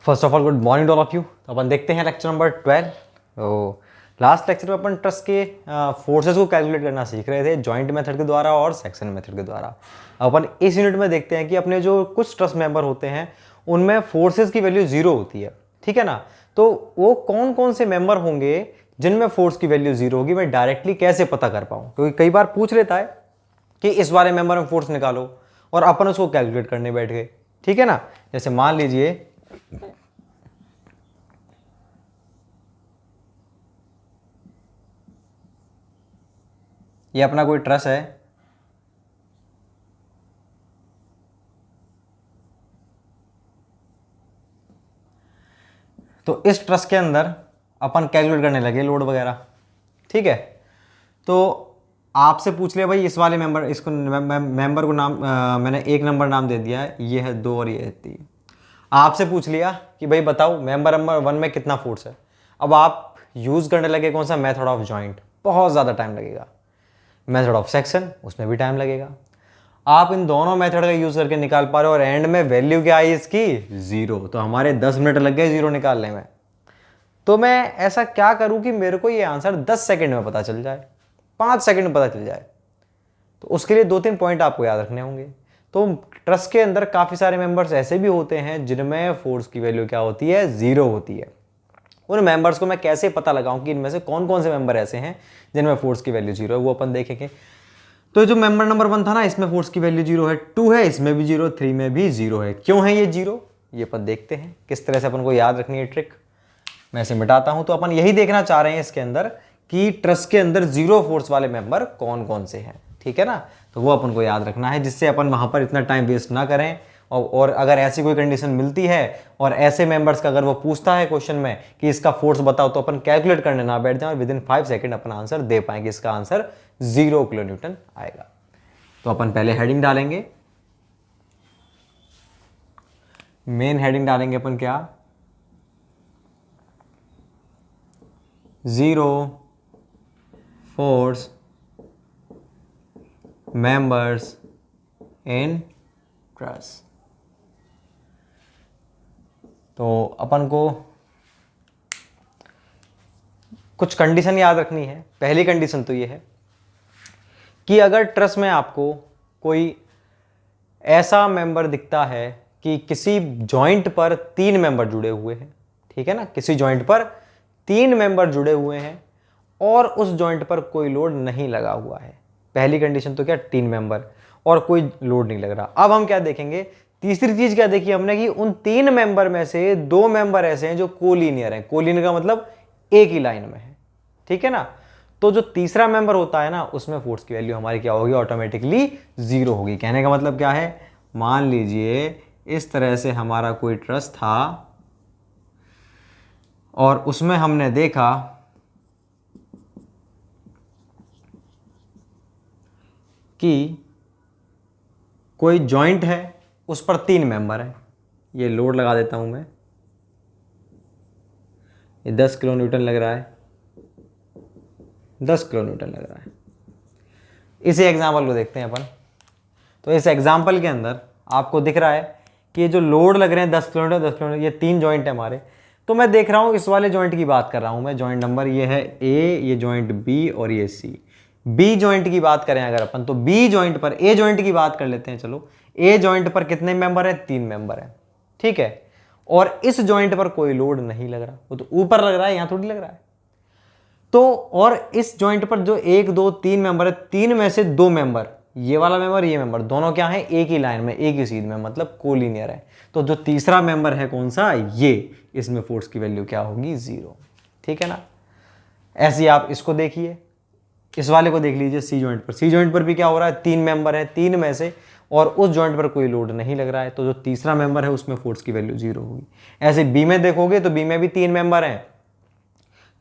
First of all good morning all of you. तो अपन देखते हैं लेक्चर नंबर 12। तो लास्ट लेक्चर में अपन ट्रस्ट के फोर्सेस को कैलकुलेट करना सीख रहे थे जॉइंट मेथड के द्वारा और सेक्शन मेथड के द्वारा। अब अपन इस यूनिट में देखते हैं कि अपने जो कुछ ट्रस्ट मेंबर होते हैं उनमें फोर्सेस की वैल्यू 0 होती है, ठीक है ना। तो वो कौन कौन से मेंबर होंगे जिनमें फोर्स की वैल्यू 0 होगी, मैं डायरेक्टली कैसे पता कर पाऊँ, क्योंकि कई बार पूछ लेता है कि इस वाले मेंबर में फोर्स निकालो और अपन उसको कैलकुलेट करने बैठ गए, ठीक है ना। जैसे मान लीजिए ये अपना कोई ट्रस है, तो इस ट्रस के अंदर अपन कैलकुलेट करने लगे लोड वगैरह, ठीक है। तो आपसे पूछ लिया भाई इस वाले मेंबर, इसको मेंबर को नाम मैंने एक नंबर नाम दे दिया है, ये है 2 और ये है 3। आपसे पूछ लिया कि भाई बताओ मेंबर नंबर 1 में कितना फोर्स है। अब आप यूज करने लगे कौन सा, मेथड ऑफ जॉइंट, बहुत ज़्यादा टाइम लगेगा। मेथड ऑफ सेक्शन, उसमें भी टाइम लगेगा। आप इन दोनों मेथड का यूज करके निकाल पा रहे हो और एंड में वैल्यू क्या आई इसकी, 0। तो हमारे 10 मिनट लग गए 0 निकालने में। तो मैं ऐसा क्या करूं कि मेरे को ये आंसर 10 सेकंड में पता चल जाए, 5 सेकंड में पता चल जाए। तो उसके लिए 2-3 पॉइंट आपको याद रखने होंगे। तो ट्रस्ट के अंदर काफ़ी सारे मेंबर्स ऐसे भी होते हैं जिनमें फोर्स की वैल्यू क्या होती है, 0 होती है। उन मेंबर्स को मैं कैसे पता लगाऊं कि इनमें से कौन कौन से मेंबर ऐसे हैं जिनमें फोर्स की वैल्यू 0 है, वो अपन देखेंगे। तो जो मेंबर नंबर 1 था ना, इसमें फोर्स की वैल्यू 0 है, 2 है, इसमें भी 0, 3 में भी 0 है। क्यों है ये 0, ये अपन देखते हैं किस तरह से अपन को याद रखनी है ट्रिक। मैं इसे मिटाता हूं। तो अपन यही देखना चाह रहे हैं इसके अंदर कि ट्रस्ट के अंदर 0 फोर्स वाले मेंबर कौन कौन से हैं, ठीक है ना। तो वो अपन को याद रखना है, जिससे अपन वहां पर इतना टाइम वेस्ट ना करें। और अगर ऐसी कोई कंडीशन मिलती है और ऐसे मेंबर्स का अगर वो पूछता है क्वेश्चन में कि इसका फोर्स बताओ, तो अपन कैलकुलेट करने ना बैठ जाएं और विदिन 5 सेकंड अपन आंसर दे पाएंगे। इसका आंसर 0 किलो न्यूटन आएगा। तो अपन पहले हेडिंग डालेंगे, मेन हेडिंग डालेंगे अपन क्या, 0 फोर्स मेंबर्स इन ट्रस्ट। तो अपन को कुछ कंडीशन याद रखनी है। पहली कंडीशन तो ये है कि अगर ट्रस्ट में आपको कोई ऐसा मेंबर दिखता है कि किसी जॉइंट पर 3 मेंबर जुड़े हुए हैं, ठीक है ना, किसी जॉइंट पर 3 मेंबर जुड़े हुए हैं और उस जॉइंट पर कोई लोड नहीं लगा हुआ है। पहली कंडीशन तो क्या, 3 मेंबर और कोई लोड नहीं लग रहा। अब हम क्या देखेंगे, तीसरी चीज क्या देखी हमने कि उन 3 मेंबर में से 2 मेंबर ऐसे हैं जो कोलिनियर हैं। कोलिनियर का मतलब एक ही लाइन में है, ठीक है ना। तो जो तीसरा मेंबर होता है ना, उसमें फोर्स की वैल्यू हमारी क्या होगी, ऑटोमेटिकली 0 होगी। कहने का मतलब क्या है, मान लीजिए इस तरह से हमारा कोई ट्रस्ट था और उसमें हमने देखा कि कोई जॉइंट है, उस पर 3 मेंबर है। ये लोड लगा देता हूं मैं, ये 10 किलो न्यूटन लग रहा है, 10 किलो न्यूटन लग रहा है। इसी एग्जाम्पल को देखते हैं अपन। तो इस एग्जाम्पल के अंदर आपको दिख रहा है कि ये जो लोड लग रहे हैं 10 किलोमीटर 10 किलोमीटर, ये 3 जॉइंट है हमारे। तो मैं देख रहा हूँ इस वाले जॉइंट की बात कर रहा हूँ मैं, जॉइंट नंबर ये है ए, ये जॉइंट बी और ये सी। बी जॉइंट की बात करें अगर अपन, तो बी जॉइंट पर, ए जॉइंट की बात कर लेते हैं चलो। ए जॉइंट पर कितने मेंबर है, 3 मेंबर है, ठीक है। और इस जॉइंट पर कोई लोड नहीं लग रहा, वो तो ऊपर लग रहा है, यहां थोड़ी लग रहा है। तो और इस जॉइंट पर जो 1 2 3 मेंबर है, 3 में से 2 मेंबर, ये वाला मेंबर ये मेंबर, दोनों क्या है, एक ही लाइन में, एक ही सीध में, मतलब कोलिनियर है। तो जो तीसरा मेंबर है कौन सा, ये, इसमें फोर्स की वैल्यू क्या होगी, 0, ठीक है ना। ऐसे आप इसको देखिए, इस वाले को देख लीजिए सी जॉइंट पर। सी जॉइंट पर भी क्या हो रहा है, 3 मेंबर है, 3 में से, और उस जॉइंट पर कोई लोड नहीं लग रहा है। तो जो तीसरा मेंबर है उसमें फोर्स की वैल्यू 0 होगी। ऐसे बी में देखोगे तो बी में भी 3 मेंबर हैं,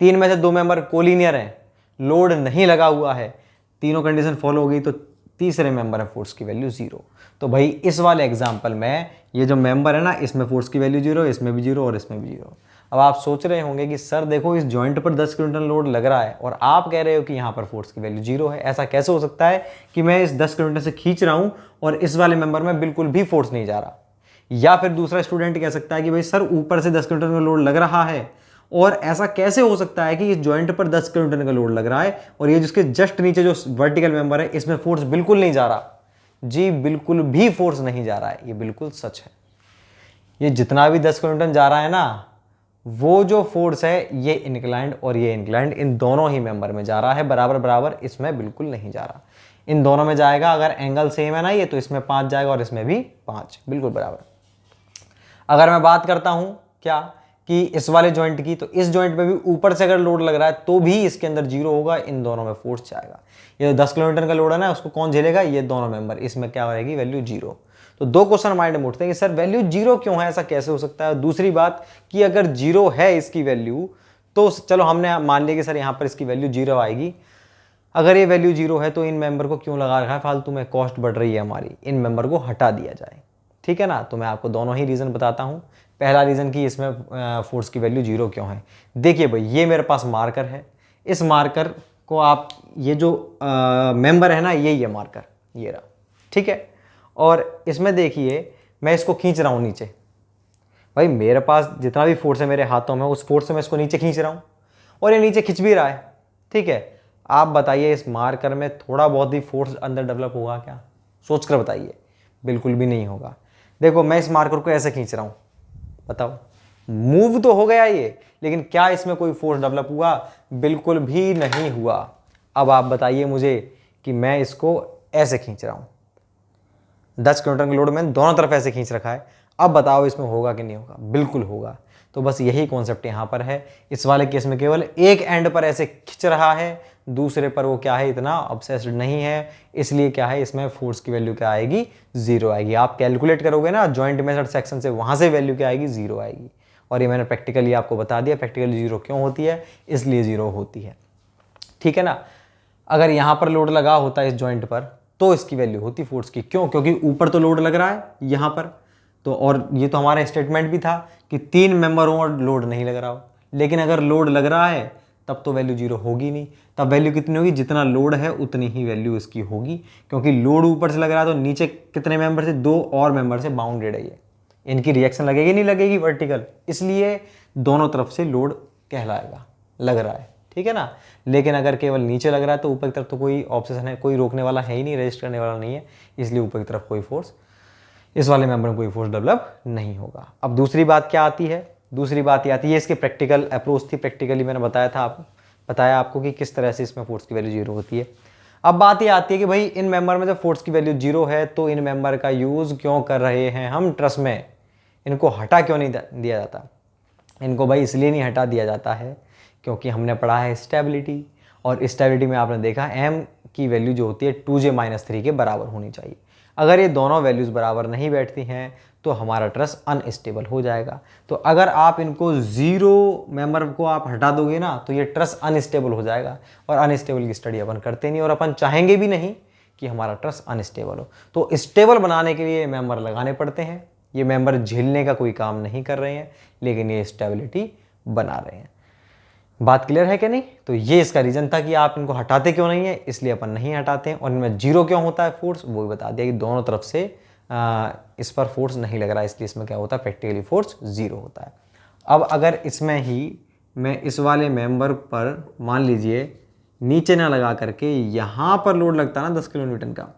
3 में से 2 मेंबर कोलिनियर हैं, लोड नहीं लगा हुआ है, तीनों कंडीशन फॉलो हो गई, तो तीसरे मेंबर है फोर्स की वैल्यू 0। तो भाई इस वाले एग्जांपल में ये जो मेंबर है ना, इसमें फोर्स की वैल्यू 0, इसमें भी 0 और इसमें भी 0। अब आप सोच रहे होंगे कि सर देखो इस जॉइंट पर 10 किलोन्यूटन लोड लग रहा है और आप कह रहे हो कि यहाँ पर फोर्स की वैल्यू 0 है। ऐसा कैसे हो सकता है कि मैं इस 10 किलोमीटर से खींच रहा हूँ और इस वाले मेंबर में बिल्कुल भी फोर्स नहीं जा रहा। या फिर दूसरा स्टूडेंट कह सकता है कि भाई सर ऊपर से 10 किलोमीटर का लोड लग रहा है, और ऐसा कैसे हो सकता है कि इस जॉइंट पर 10 किलोमीटर का लोड लग रहा है और ये जिसके जस्ट नीचे जो वर्टिकल मेंबर है इसमें फोर्स बिल्कुल नहीं जा रहा। जी बिल्कुल भी फोर्स नहीं जा रहा है, ये बिल्कुल सच है। ये जितना भी 10 किलोमीटर जा रहा है ना, वो जो फोर्स है ये इंक्लाइंड और ये इंक्लाइंड इन दोनों ही मेंबर में जा रहा है बराबर बराबर, इसमें बिल्कुल नहीं जा रहा। इन दोनों में जाएगा, अगर एंगल सेम है ना ये, तो इसमें 5 जाएगा और इसमें भी 5, बिल्कुल बराबर। अगर मैं बात करता हूं क्या कि इस वाले जॉइंट की, तो इस जॉइंट पे भी ऊपर से अगर लोड लग रहा है तो भी इसके अंदर 0 होगा, इन दोनों में फोर्स जाएगा। ये 10 किलोमीटर का लोड है ना, उसको कौन झेलेगा, ये दोनों मेंबर, इसमें क्या रहेगी, वैल्यू 0। तो दो क्वेश्चन माइंड में उठते हैं कि सर वैल्यू 0 क्यों है, ऐसा कैसे हो सकता है। दूसरी बात कि अगर 0 है इसकी वैल्यू, तो चलो हमने मान लिया कि सर यहाँ पर इसकी वैल्यू 0 आएगी। अगर ये वैल्यू 0 है तो इन मेंबर को क्यों लगा रखा है फालतू में, कॉस्ट बढ़ रही है हमारी, इन मेंबर को हटा दिया जाए, ठीक है ना। तो मैं आपको दोनों ही रीज़न बताता हूँ। पहला रीज़न कि इसमें फोर्स की वैल्यू 0 क्यों है। देखिए भाई, ये मेरे पास मार्कर है, इस मार्कर को आप, ये जो मेंबर है ना, यही है मार्कर, ये रहा, ठीक है। और इसमें देखिए मैं इसको खींच रहा हूँ नीचे, भाई मेरे पास जितना भी फोर्स है मेरे हाथों में, उस फोर्स से मैं इसको नीचे खींच रहा हूँ और ये नीचे खींच भी रहा है, ठीक है। आप बताइए इस मार्कर में थोड़ा बहुत भी फोर्स अंदर डेवलप होगा क्या, सोच कर बताइए। बिल्कुल भी नहीं होगा। देखो मैं इस मार्कर को ऐसे खींच रहा हूँ, बताओ मूव तो हो गया ये, लेकिन क्या इसमें कोई फोर्स डेवलप हुआ, बिल्कुल भी नहीं हुआ। अब आप बताइए मुझे कि मैं इसको ऐसे खींच रहा हूँ, 10 किलोमीटर का लोड मैंने दोनों तरफ ऐसे खींच रखा है, अब बताओ इसमें होगा कि नहीं होगा, बिल्कुल होगा। तो बस यही कॉन्सेप्ट यहाँ पर है। इस वाले केस में केवल एक एंड पर ऐसे खींच रहा है, दूसरे पर वो क्या है, इतना ऑब्सेस्ड नहीं है, इसलिए क्या है, इसमें फोर्स की वैल्यू क्या आएगी, 0 आएगी। आप कैलकुलेट करोगे ना जॉइंट मेथड सेक्शन से, वहाँ से वैल्यू क्या आएगी, 0 आएगी। और ये मैंने प्रैक्टिकली आपको बता दिया, प्रैक्टिकली 0 क्यों होती है, इसलिए 0 होती है, ठीक है ना। अगर यहाँ पर लोड लगा होता है इस जॉइंट पर, तो इसकी वैल्यू होती फोर्स की, क्यों, क्योंकि ऊपर तो लोड लग रहा है यहाँ पर, तो और ये तो हमारा स्टेटमेंट भी था कि 3 मेंबर हो और लोड नहीं लग रहा हो। लेकिन अगर लोड लग रहा है तब तो वैल्यू 0 होगी नहीं, तब वैल्यू कितनी होगी, जितना लोड है उतनी ही वैल्यू इसकी होगी, क्योंकि लोड ऊपर से लग रहा है तो नीचे कितने मेंबर से, 2 और मेंबर से बाउंडेड है ये, इनकी रिएक्शन लगेगी नहीं लगेगी वर्टिकल, इसलिए दोनों तरफ से लोड कहलाएगा, लग रहा है, ठीक है ना। लेकिन अगर केवल नीचे लग रहा है तो ऊपर की तरफ तो कोई ऑब्सेशन है, कोई रोकने वाला है ही नहीं, रेजिस्ट करने वाला नहीं है, इसलिए ऊपर की तरफ कोई फोर्स, इस वाले मेंबर में कोई फोर्स डेवलप नहीं होगा। अब दूसरी बात क्या आती है, दूसरी बात ये आती है, इसकी प्रैक्टिकल अप्रोच थी, प्रैक्टिकली मैंने बताया आपको कि किस तरह से इसमें फोर्स की वैल्यू 0 होती है। अब बात ये आती है कि भाई इन मेंबर में जब फोर्स की वैल्यू 0 है तो इन मेंबर का यूज़ क्यों कर रहे हैं हम ट्रस में, इनको हटा क्यों नहीं दिया जाता। इनको भाई इसलिए नहीं हटा दिया जाता है क्योंकि हमने पढ़ा है स्टेबिलिटी, और स्टेबिलिटी में आपने देखा m की वैल्यू जो होती है 2j-3 के बराबर होनी चाहिए। अगर ये दोनों वैल्यूज़ बराबर नहीं बैठती हैं तो हमारा ट्रस अनस्टेबल हो जाएगा। तो अगर आप इनको 0 मेंबर को आप हटा दोगे ना तो ये ट्रस अनस्टेबल हो जाएगा, और अनस्टेबल की स्टडी अपन करते नहीं और अपन चाहेंगे भी नहीं कि हमारा ट्रस अनस्टेबल हो। तो स्टेबल बनाने के लिए मेंबर लगाने पड़ते हैं। ये मेंबर झेलने का कोई काम नहीं कर रहे हैं, लेकिन ये स्टेबिलिटी बना रहे हैं। बात क्लियर है कि नहीं। तो ये इसका रीज़न था कि आप इनको हटाते क्यों नहीं है, इसलिए अपन नहीं हटाते हैं। और इनमें 0 क्यों होता है फोर्स, वो भी बता दिया कि दोनों तरफ से इस पर फोर्स नहीं लग रहा है, इसलिए इसमें क्या होता है, प्रैक्टिकली फोर्स 0 होता है। अब अगर इसमें ही मैं इस वाले मेंबर पर मान लीजिए नीचे ना लगा करके यहाँ पर लोड लगता ना 10 किलो न्यूटन का,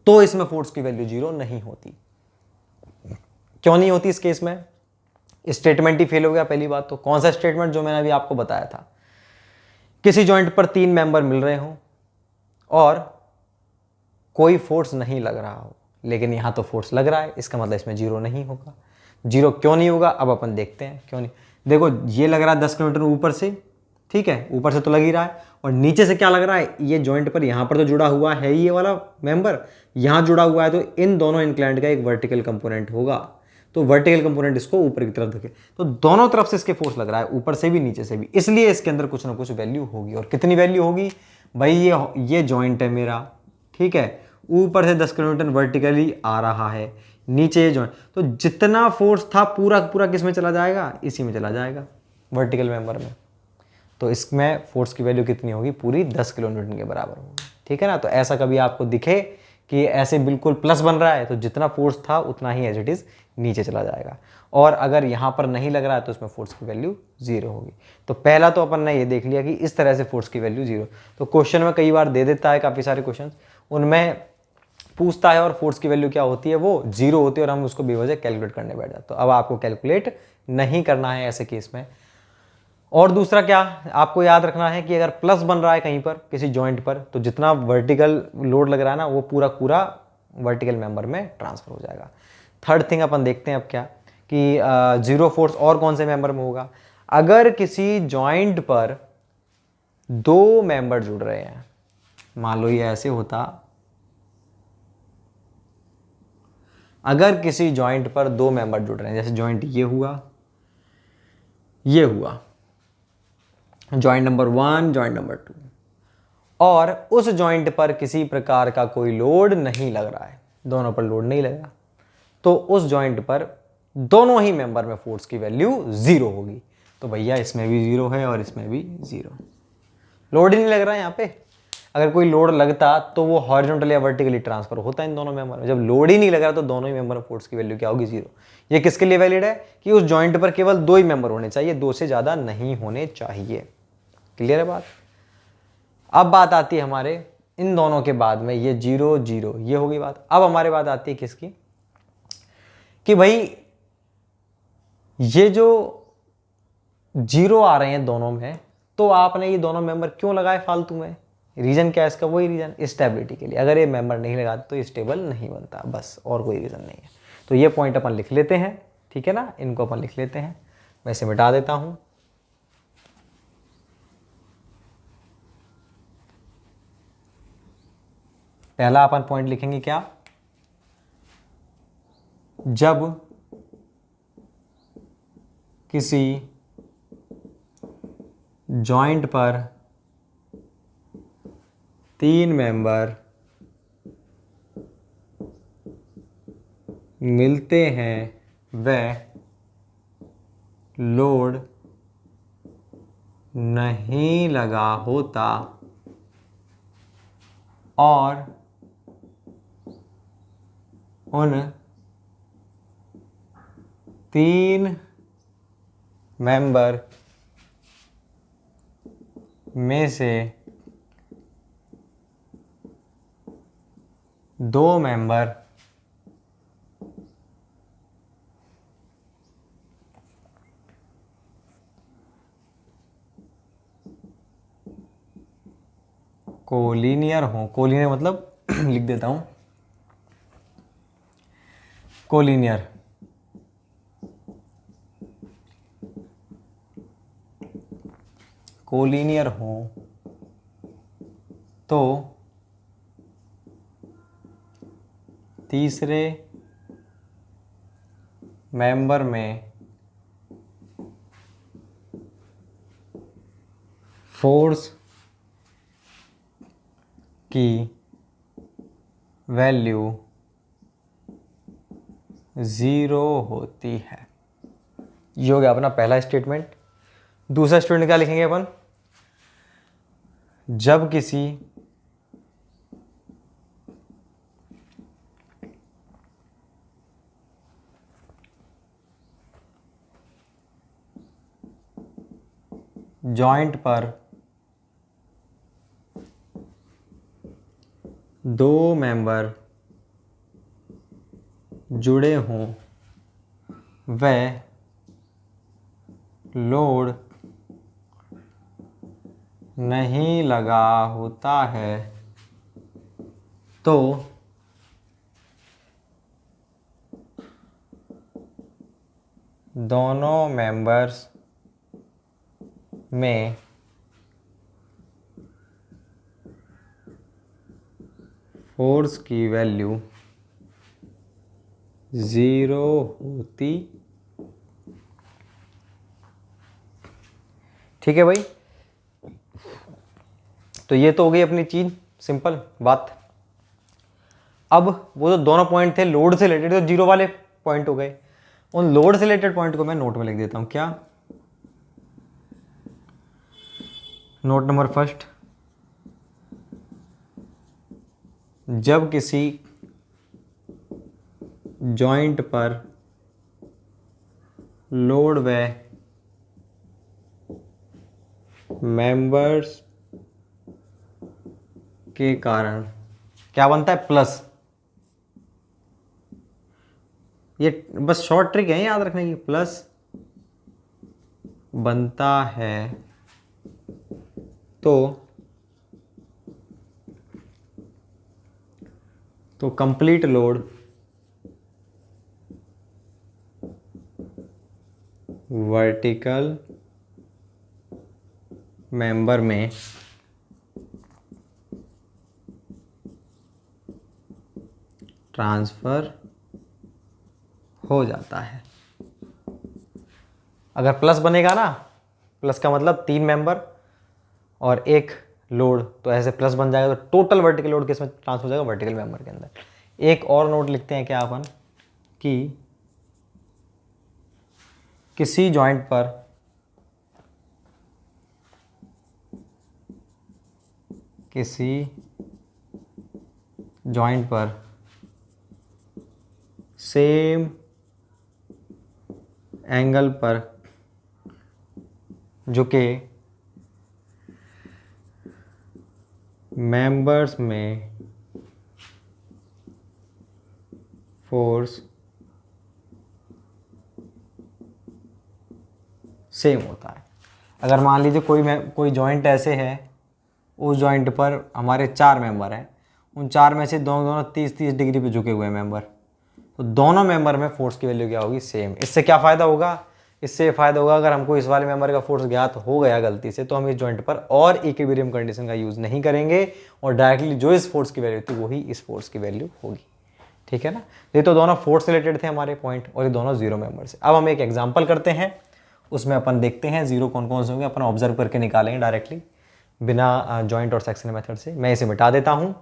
तो इसमें फोर्स की वैल्यू 0 नहीं होती। क्यों नहीं होती इस केस में, स्टेटमेंट ही फेल हो गया पहली बात तो। कौन सा स्टेटमेंट, जो मैंने अभी आपको बताया था, किसी जॉइंट पर 3 मेंबर मिल रहे हो और कोई फोर्स नहीं लग रहा हो, लेकिन यहां तो फोर्स लग रहा है, इसका मतलब इसमें 0 नहीं होगा। 0 क्यों नहीं होगा, अब अपन देखते हैं क्यों नहीं। देखो ये लग रहा है 10 किलोमीटर ऊपर से, ठीक है, ऊपर से तो लग ही रहा है, और नीचे से क्या लग रहा है, ये जॉइंट पर यहां पर तो जुड़ा हुआ है ये वाला मेंबर, यहां जुड़ा हुआ है, तो इन दोनों इंक्लाइंड का एक वर्टिकल कंपोनेंट होगा। तो वर्टिकल कंपोनेंट इसको ऊपर की तरफ देखे, तो दोनों तरफ से इसके फोर्स लग रहा है, ऊपर से भी नीचे से भी, इसलिए इसके अंदर कुछ ना कुछ वैल्यू होगी। और कितनी वैल्यू होगी भाई, ये जॉइंट है मेरा, ठीक है, ऊपर से 10 किलोमीटर वर्टिकली आ रहा है, नीचे ये जॉइंट, तो जितना फोर्स था पूरा पूरा किस में चला जाएगा, इसी में चला जाएगा, वर्टिकल मेंबर में। तो इसमें फोर्स की वैल्यू कितनी होगी, पूरी 10 किलो न्यूटन के बराबर होगी, ठीक है ना। तो ऐसा कभी आपको दिखे कि ऐसे बिल्कुल प्लस बन रहा है तो जितना फोर्स था उतना ही एज इट इज़ नीचे चला जाएगा, और अगर यहाँ पर नहीं लग रहा है तो उसमें फोर्स की वैल्यू जीरो होगी। तो पहला तो अपन ने ये देख लिया कि इस तरह से फोर्स की वैल्यू जीरो। तो क्वेश्चन में कई बार दे देता है, काफ़ी सारे क्वेश्चन उनमें पूछता है और फोर्स की वैल्यू क्या होती है, वो जीरो होती है, और हम उसको बेवजह कैलकुलेट करने बैठ जाते। तो अब आपको कैलकुलेट नहीं करना है ऐसे केस में। और दूसरा क्या आपको याद रखना है कि अगर प्लस बन रहा है कहीं पर किसी जॉइंट पर, तो जितना वर्टिकल लोड लग रहा है ना वो पूरा पूरा वर्टिकल मेंबर में ट्रांसफर हो जाएगा। थर्ड थिंग अपन देखते हैं अब क्या, कि जीरो फोर्स और कौन से मेंबर में होगा। अगर किसी जॉइंट पर दो मेंबर जुड़ रहे हैं, मान लो ये ऐसे होता, अगर किसी जॉइंट पर दो मेंबर जुड़ रहे हैं, जैसे जॉइंट ये हुआ, ये हुआ जॉइंट नंबर 1, जॉइंट नंबर 2, और उस जॉइंट पर किसी प्रकार का कोई लोड नहीं लग रहा है, दोनों पर लोड नहीं लग रहा, तो उस जॉइंट पर दोनों ही मेंबर में फोर्स की वैल्यू जीरो होगी। तो भैया इसमें भी जीरो है और इसमें भी जीरो, लोड ही नहीं लग रहा है यहाँ पे। अगर कोई लोड लगता तो वो हॉरिजॉन्टली या वर्टिकली ट्रांसफर होता है इन दोनों मेंबर में। जब लोड ही नहीं लग रहा तो दोनों ही मेंबर में फोर्स की वैल्यू क्या होगी, जीरो। ये किसके लिए वैलिड है कि उस जॉइंट पर केवल दो ही मेंबर होने चाहिए, दो से ज्यादा नहीं होने चाहिए। क्लियर है बात। अब बात आती है हमारे इन दोनों के बाद में, ये जीरो जीरो ये होगी बात। अब हमारे बात आती है किसकी, कि भाई ये जो जीरो आ रहे हैं दोनों में, तो आपने ये दोनों मेंबर क्यों लगाए फालतू में, रीजन क्या है इसका, वही रीजन स्टेबिलिटी के लिए। अगर ये मेंबर नहीं लगाते तो ये स्टेबल नहीं बनता, बस, और कोई रीजन नहीं है। तो ये पॉइंट अपन लिख लेते हैं, ठीक है ना, इनको अपन लिख लेते हैं, मैं इसे मिटा देता हूं। पहला अपन पॉइंट लिखेंगे क्या, जब किसी जॉइंट पर तीन मेंबर मिलते हैं वह लोड नहीं लगा होता और उन तीन मेंबर में से दो मेंबर कोलिनियर हों, कोलिनियर मतलब लिख देता हूं, कोलिनियर, कोलिनियर हो तो तीसरे मेंबर में फोर्स की वैल्यू ज़ीरो होती है। ये हो गया अपना पहला स्टेटमेंट। दूसरा स्टेटमेंट क्या लिखेंगे अपन, जब किसी जॉइंट पर दो मेंबर जुड़े हों वह लोड नहीं लगा होता है, तो दोनों मेंबर्स में फोर्स की वैल्यू ज़ीरो होती। ठीक है भाई, तो ये तो हो गई अपनी चीज, सिंपल बात। अब वो जो दोनों पॉइंट थे लोड से रिलेटेड, तो जीरो वाले पॉइंट हो गए, उन लोड से रिलेटेड पॉइंट को मैं नोट में लिख देता हूं। क्या, नोट नंबर फर्स्ट, जब किसी जॉइंट पर लोड व मेंबर्स के कारण क्या बनता है, प्लस। ये बस शॉर्ट ट्रिक है याद रखने की, प्लस बनता है तो कंप्लीट लोड वर्टिकल मेंबर में ट्रांसफर हो जाता है। अगर प्लस बनेगा ना, प्लस का मतलब 3 मेंबर और एक लोड, तो ऐसे प्लस बन जाएगा तो टोटल वर्टिकल लोड किसमें ट्रांसफर हो जाएगा, वर्टिकल मेंबर के अंदर। एक और नोट लिखते हैं क्या अपन, कि किसी जॉइंट पर सेम एंगल पर झुके मेंबर्स में फोर्स सेम होता है। अगर मान लीजिए कोई जॉइंट ऐसे है, उस जॉइंट पर हमारे 4 मेंबर हैं, उन 4 में से दोनों 30-30 डिग्री पे झुके हुए हैं मेंबर, तो दोनों मेंबर में फोर्स की वैल्यू क्या होगी, सेम। इससे क्या फ़ायदा होगा, इससे फ़ायदा होगा अगर हमको इस वाले मेंबर का फोर्स ज्ञात हो गया गलती से, तो हम इस जॉइंट पर और इक्विलिब्रियम कंडीशन का यूज़ नहीं करेंगे और डायरेक्टली जो इस फोर्स की वैल्यू थी वही इस फोर्स की वैल्यू होगी। ठीक है ना। ये तो दोनों फोर्स रिलेटेड थे हमारे पॉइंट, और ये दोनों जीरो मेंबर से। अब हम एक एग्जाम्पल करते हैं, उसमें अपन देखते हैं जीरो कौन कौन से होंगे, अपन ऑब्जर्व करके निकालेंगे डायरेक्टली बिना जॉइंट और सेक्शन मेथड से। मैं इसे मिटा देता हूं।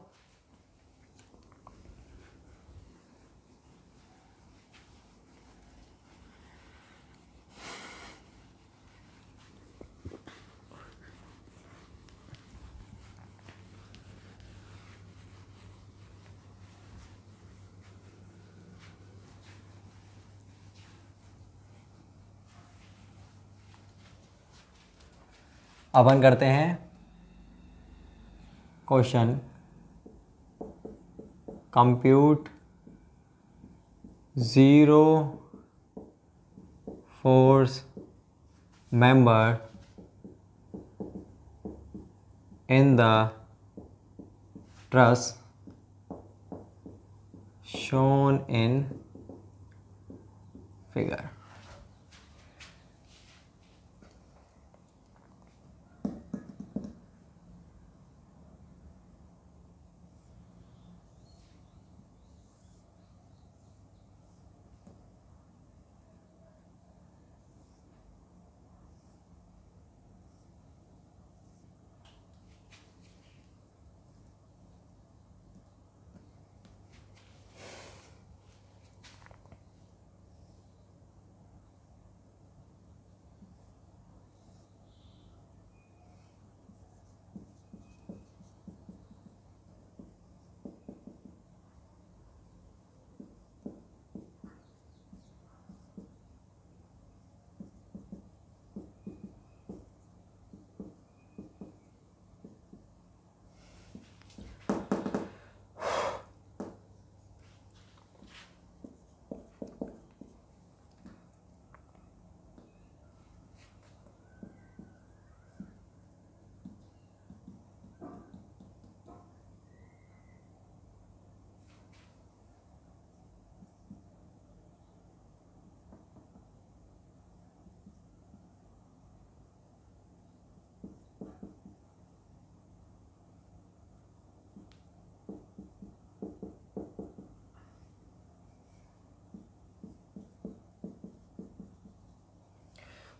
अपन करते हैं question, compute zero force member in the truss shown in figure।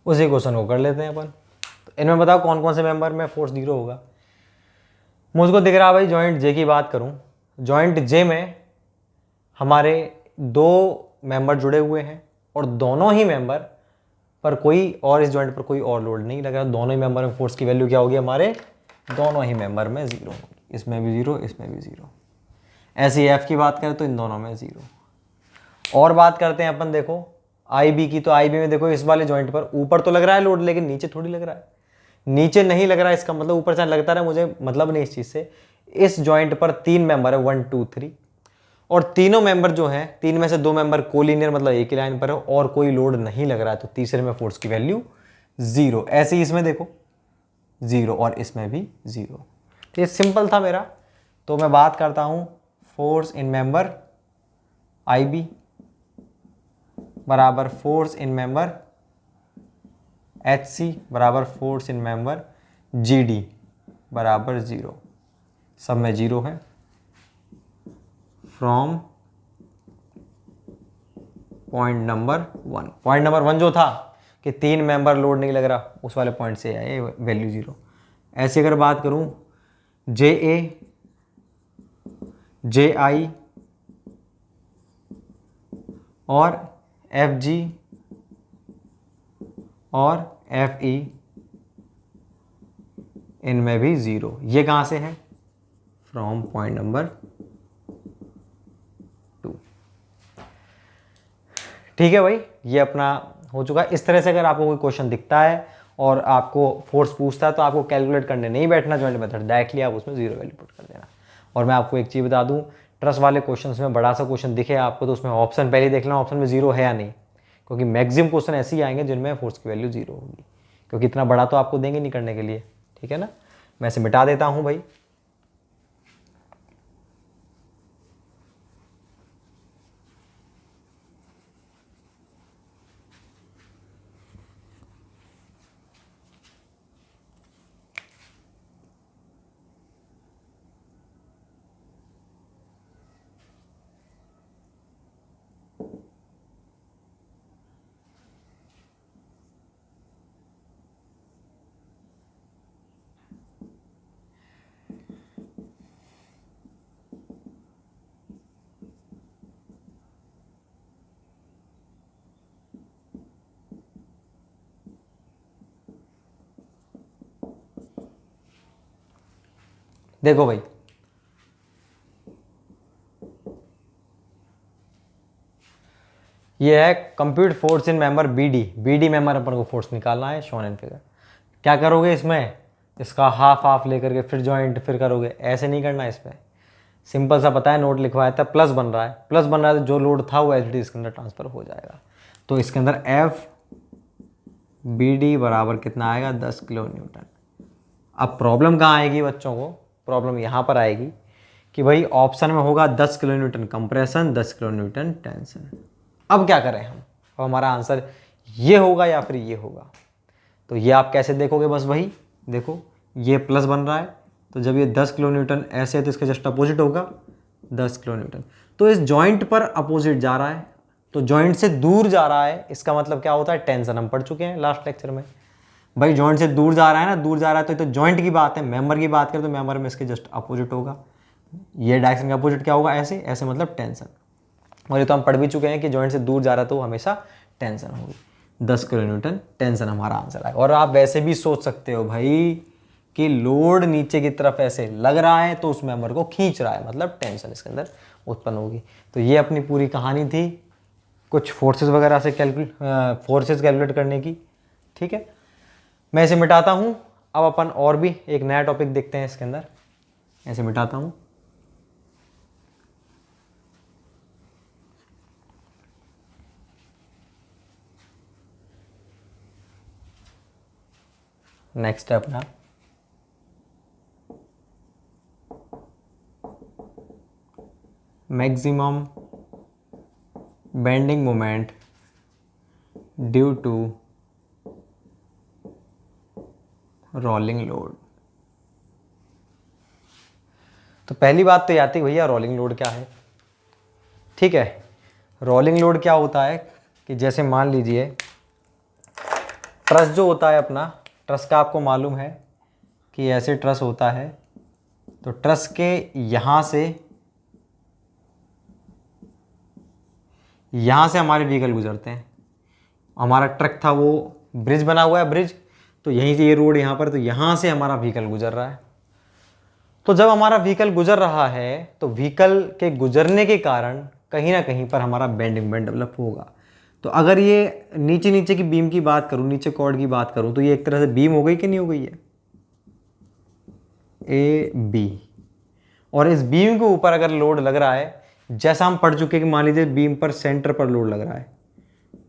उसी क्वेश्चन को कर लेते हैं अपन। तो इनमें बताओ कौन कौन से मेंबर में फोर्स जीरो होगा। मुझको दिख रहा भाई जॉइंट जे की बात करूं, जॉइंट जे में हमारे 2 मेंबर जुड़े हुए हैं और दोनों ही मेंबर पर कोई और, इस जॉइंट पर कोई और लोड नहीं लगा, दोनों ही मेंबर में फोर्स की वैल्यू क्या होगी हमारे, दोनों ही मेंबर में जीरो होगी। इसमें भी जीरो, इसमें भी जीरो। ऐसे एफ की बात करें तो इन दोनों में 0। और बात करते हैं अपन, देखो आई बी की, तो आई बी में देखो इस वाले जॉइंट पर ऊपर तो लग रहा है लोड, लेकिन नीचे थोड़ी लग रहा है, नीचे नहीं लग रहा है, इसका मतलब ऊपर से लगता रहा, मुझे मतलब नहीं इस चीज से। इस जॉइंट पर 3 मेंबर है, 1 2 3, और तीनों मेंबर जो हैं, 3 में से 2 मेंबर कोलिनियर मतलब एक ही लाइन पर है और कोई लोड नहीं लग रहा है, तो तीसरे में फोर्स की वैल्यू 0। ऐसे ही इसमें देखो 0 और इसमें भी 0। तो ये सिंपल था मेरा। तो मैं बात करता हूं force in member I B बराबर force in member H C बराबर force in member G D बराबर 0। सब में 0 है। From point number 1, point number 1 जो था कि 3 मेंबर लोड नहीं लग रहा, उस वाले पॉइंट से आए वैल्यू 0। ऐसे अगर बात करूं जे ए, जे आई और एफ जी और एफ ई, इनमें भी 0। ये कहां से है? From point number 2। ठीक है भाई, ये अपना हो चुका है। इस तरह से अगर आपको कोई क्वेश्चन दिखता है और आपको फोर्स पूछता है तो आपको कैलकुलेट करने नहीं बैठना जॉइंट मेथड, डायरेक्टली आप उसमें 0 वैल्यू पुट कर देना। और मैं आपको एक चीज़ बता दूं, ट्रस्ट वाले क्वेश्चन में बड़ा सा क्वेश्चन दिखे आपको तो उसमें ऑप्शन पहले देख लेना, ऑप्शन में 0 है या नहीं, क्योंकि मैक्सिमम क्वेश्चन ऐसे ही आएंगे जिनमें फोर्स की वैल्यू 0 होगी, क्योंकि इतना बड़ा तो आपको देंगे नहीं करने के लिए। ठीक है ना, मैं इसे मिटा देता हूँ भाई। देखो भाई, ये है compute force in member B D. B D member अपन को फोर्स निकालना है, शोन इन फिगर। क्या करोगे इसमें? इसका हाफ हाफ लेकर के फिर जॉइंट फिर करोगे, ऐसे नहीं करना। इसमें सिंपल सा पता है, नोट लिखवाया था, प्लस बन रहा है, प्लस बन रहा है तो जो लोड था वो एच डी इसके अंदर ट्रांसफर हो जाएगा। तो इसके अंदर एफ बी डी बराबर कितना आएगा? 10 किलो न्यूटन। अब प्रॉब्लम कहाँ आएगी बच्चों को? प्रॉब्लम यहाँ पर आएगी कि भाई ऑप्शन में होगा 10 kilo Newton compression, 10 kilo Newton tension. अब क्या करें हम? अब हमारा आंसर ये होगा या फिर ये होगा? तो ये आप कैसे देखोगे? बस वही देखो, ये प्लस बन रहा है तो जब ये 10 किलो न्यूटन ऐसे है तो इसका जस्ट अपोजिट होगा 10 किलो न्यूटन। तो इस जॉइंट पर अपोजिट जा रहा है, तो जॉइंट से दूर जा रहा है, इसका मतलब क्या होता है? टेंशन। हम पढ़ चुके हैं लास्ट लेक्चर में भाई, जॉइंट से दूर जा रहा है ना, दूर जा रहा है तो जॉइंट की बात है। मेंबर की बात करें तो मेंबर में इसके जस्ट अपोजिट होगा। ये डायरेक्शन का अपोजिट क्या होगा? ऐसे ऐसे मतलब टेंशन। और ये तो हम पढ़ भी चुके हैं कि जॉइंट से दूर जा रहा है तो हमेशा टेंशन होगी। 10 किलो न्यूटन टेंशन हमारा आंसर आएगा। और आप वैसे भी सोच सकते हो भाई कि लोड नीचे की तरफ ऐसे लग रहा है तो उस मेंबर को खींच रहा है, मतलब टेंशन इसके अंदर उत्पन्न होगी। तो ये अपनी पूरी कहानी थी कुछ फोर्सेस वगैरह से फोर्सेस कैलकुलेट करने की। ठीक है, मैं इसे मिटाता हूँ। अब अपन और भी एक नया टॉपिक देखते हैं इसके अंदर। ऐसे मिटाता हूँ। नेक्स्ट है अपना maximum bending moment due to rolling load. तो पहली बात तो ये आती है भैया, रोलिंग लोड क्या है? ठीक है, रोलिंग लोड क्या होता है कि जैसे मान लीजिए ट्रस जो होता है अपना, ट्रस का आपको मालूम है कि ऐसे ट्रस होता है, तो ट्रस के यहाँ से हमारे व्हीकल गुजरते हैं। हमारा ट्रक था वो ब्रिज बना हुआ है, ब्रिज, तो यहीं से ये रोड यहाँ पर, तो यहाँ से हमारा व्हीकल गुजर रहा है। तो जब हमारा व्हीकल गुजर रहा है तो व्हीकल के गुजरने के कारण कहीं ना कहीं पर हमारा बेंडिंग मोमेंट डेवलप होगा। तो अगर ये नीचे नीचे की बीम की बात करूँ, नीचे कॉर्ड की बात करूँ, तो ये एक तरह से बीम हो गई कि नहीं हो गई है, ए बी। और इस बीम के ऊपर अगर लोड लग रहा है, जैसा हम पढ़ चुके हैं कि मान लीजिए बीम पर सेंटर पर लोड लग रहा है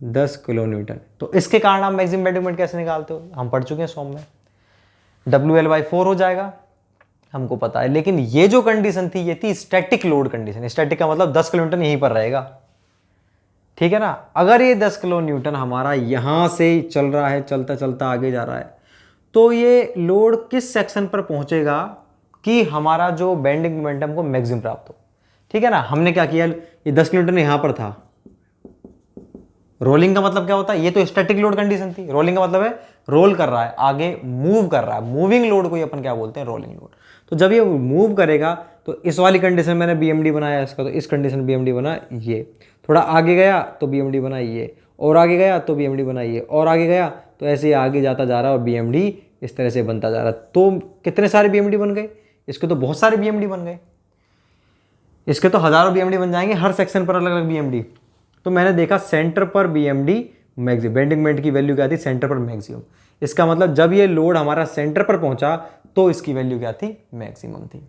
10 किलो न्यूटन, तो इसके कारण आप मैक्सिमम बेंडिंग मोमेंट कैसे निकालते हो, हम पढ़ चुके हैं सॉम में, WL/4 हो जाएगा, हमको पता है। लेकिन ये जो कंडीशन थी, ये थी स्टैटिक लोड कंडीशन। स्टैटिक का मतलब 10 किलो न्यूटन यहीं पर रहेगा, ठीक है ना। अगर ये 10 किलो न्यूटन हमारा यहां से चल रहा है, चलता चलता आगे जा रहा है, तो ये लोड किस सेक्शन पर पहुंचेगा कि हमारा जो बेंडिंग मोमेंटम को मैक्सिमम प्राप्त हो, ठीक है ना। हमने क्या किया, ये 10 किलो न्यूटन यहां पर था। रोलिंग का मतलब क्या होता है, ये तो स्टैटिक लोड कंडीशन थी। रोलिंग का मतलब है रोल कर रहा है, आगे मूव कर रहा है, मूविंग लोड को ही अपन क्या बोलते हैं, रोलिंग लोड। तो जब ये मूव करेगा तो इस वाली कंडीशन मैंने BMD बनाया इसका, तो इस कंडीशन BMD बना ये, थोड़ा आगे गया तो BMD बना ये, और आगे गया तो BMD बना ये, और आगे गया तो ऐसे ही आगे जाता जा रहा है और BMD इस तरह से बनता जा रहा है। तो कितने सारे BMD बन गए, इसके तो बहुत सारे BMD बन गए, इसके तो हजारों BMD बन जाएंगे, हर सेक्शन पर अलग अलग BMD। तो मैंने देखा सेंटर पर BMD मैक्सिमम, बेंडिंग मोमेंट की वैल्यू क्या थी, सेंटर पर मैक्सिमम। इसका मतलब जब ये लोड हमारा सेंटर पर पहुंचा तो इसकी वैल्यू क्या थी, मैक्सिमम थी।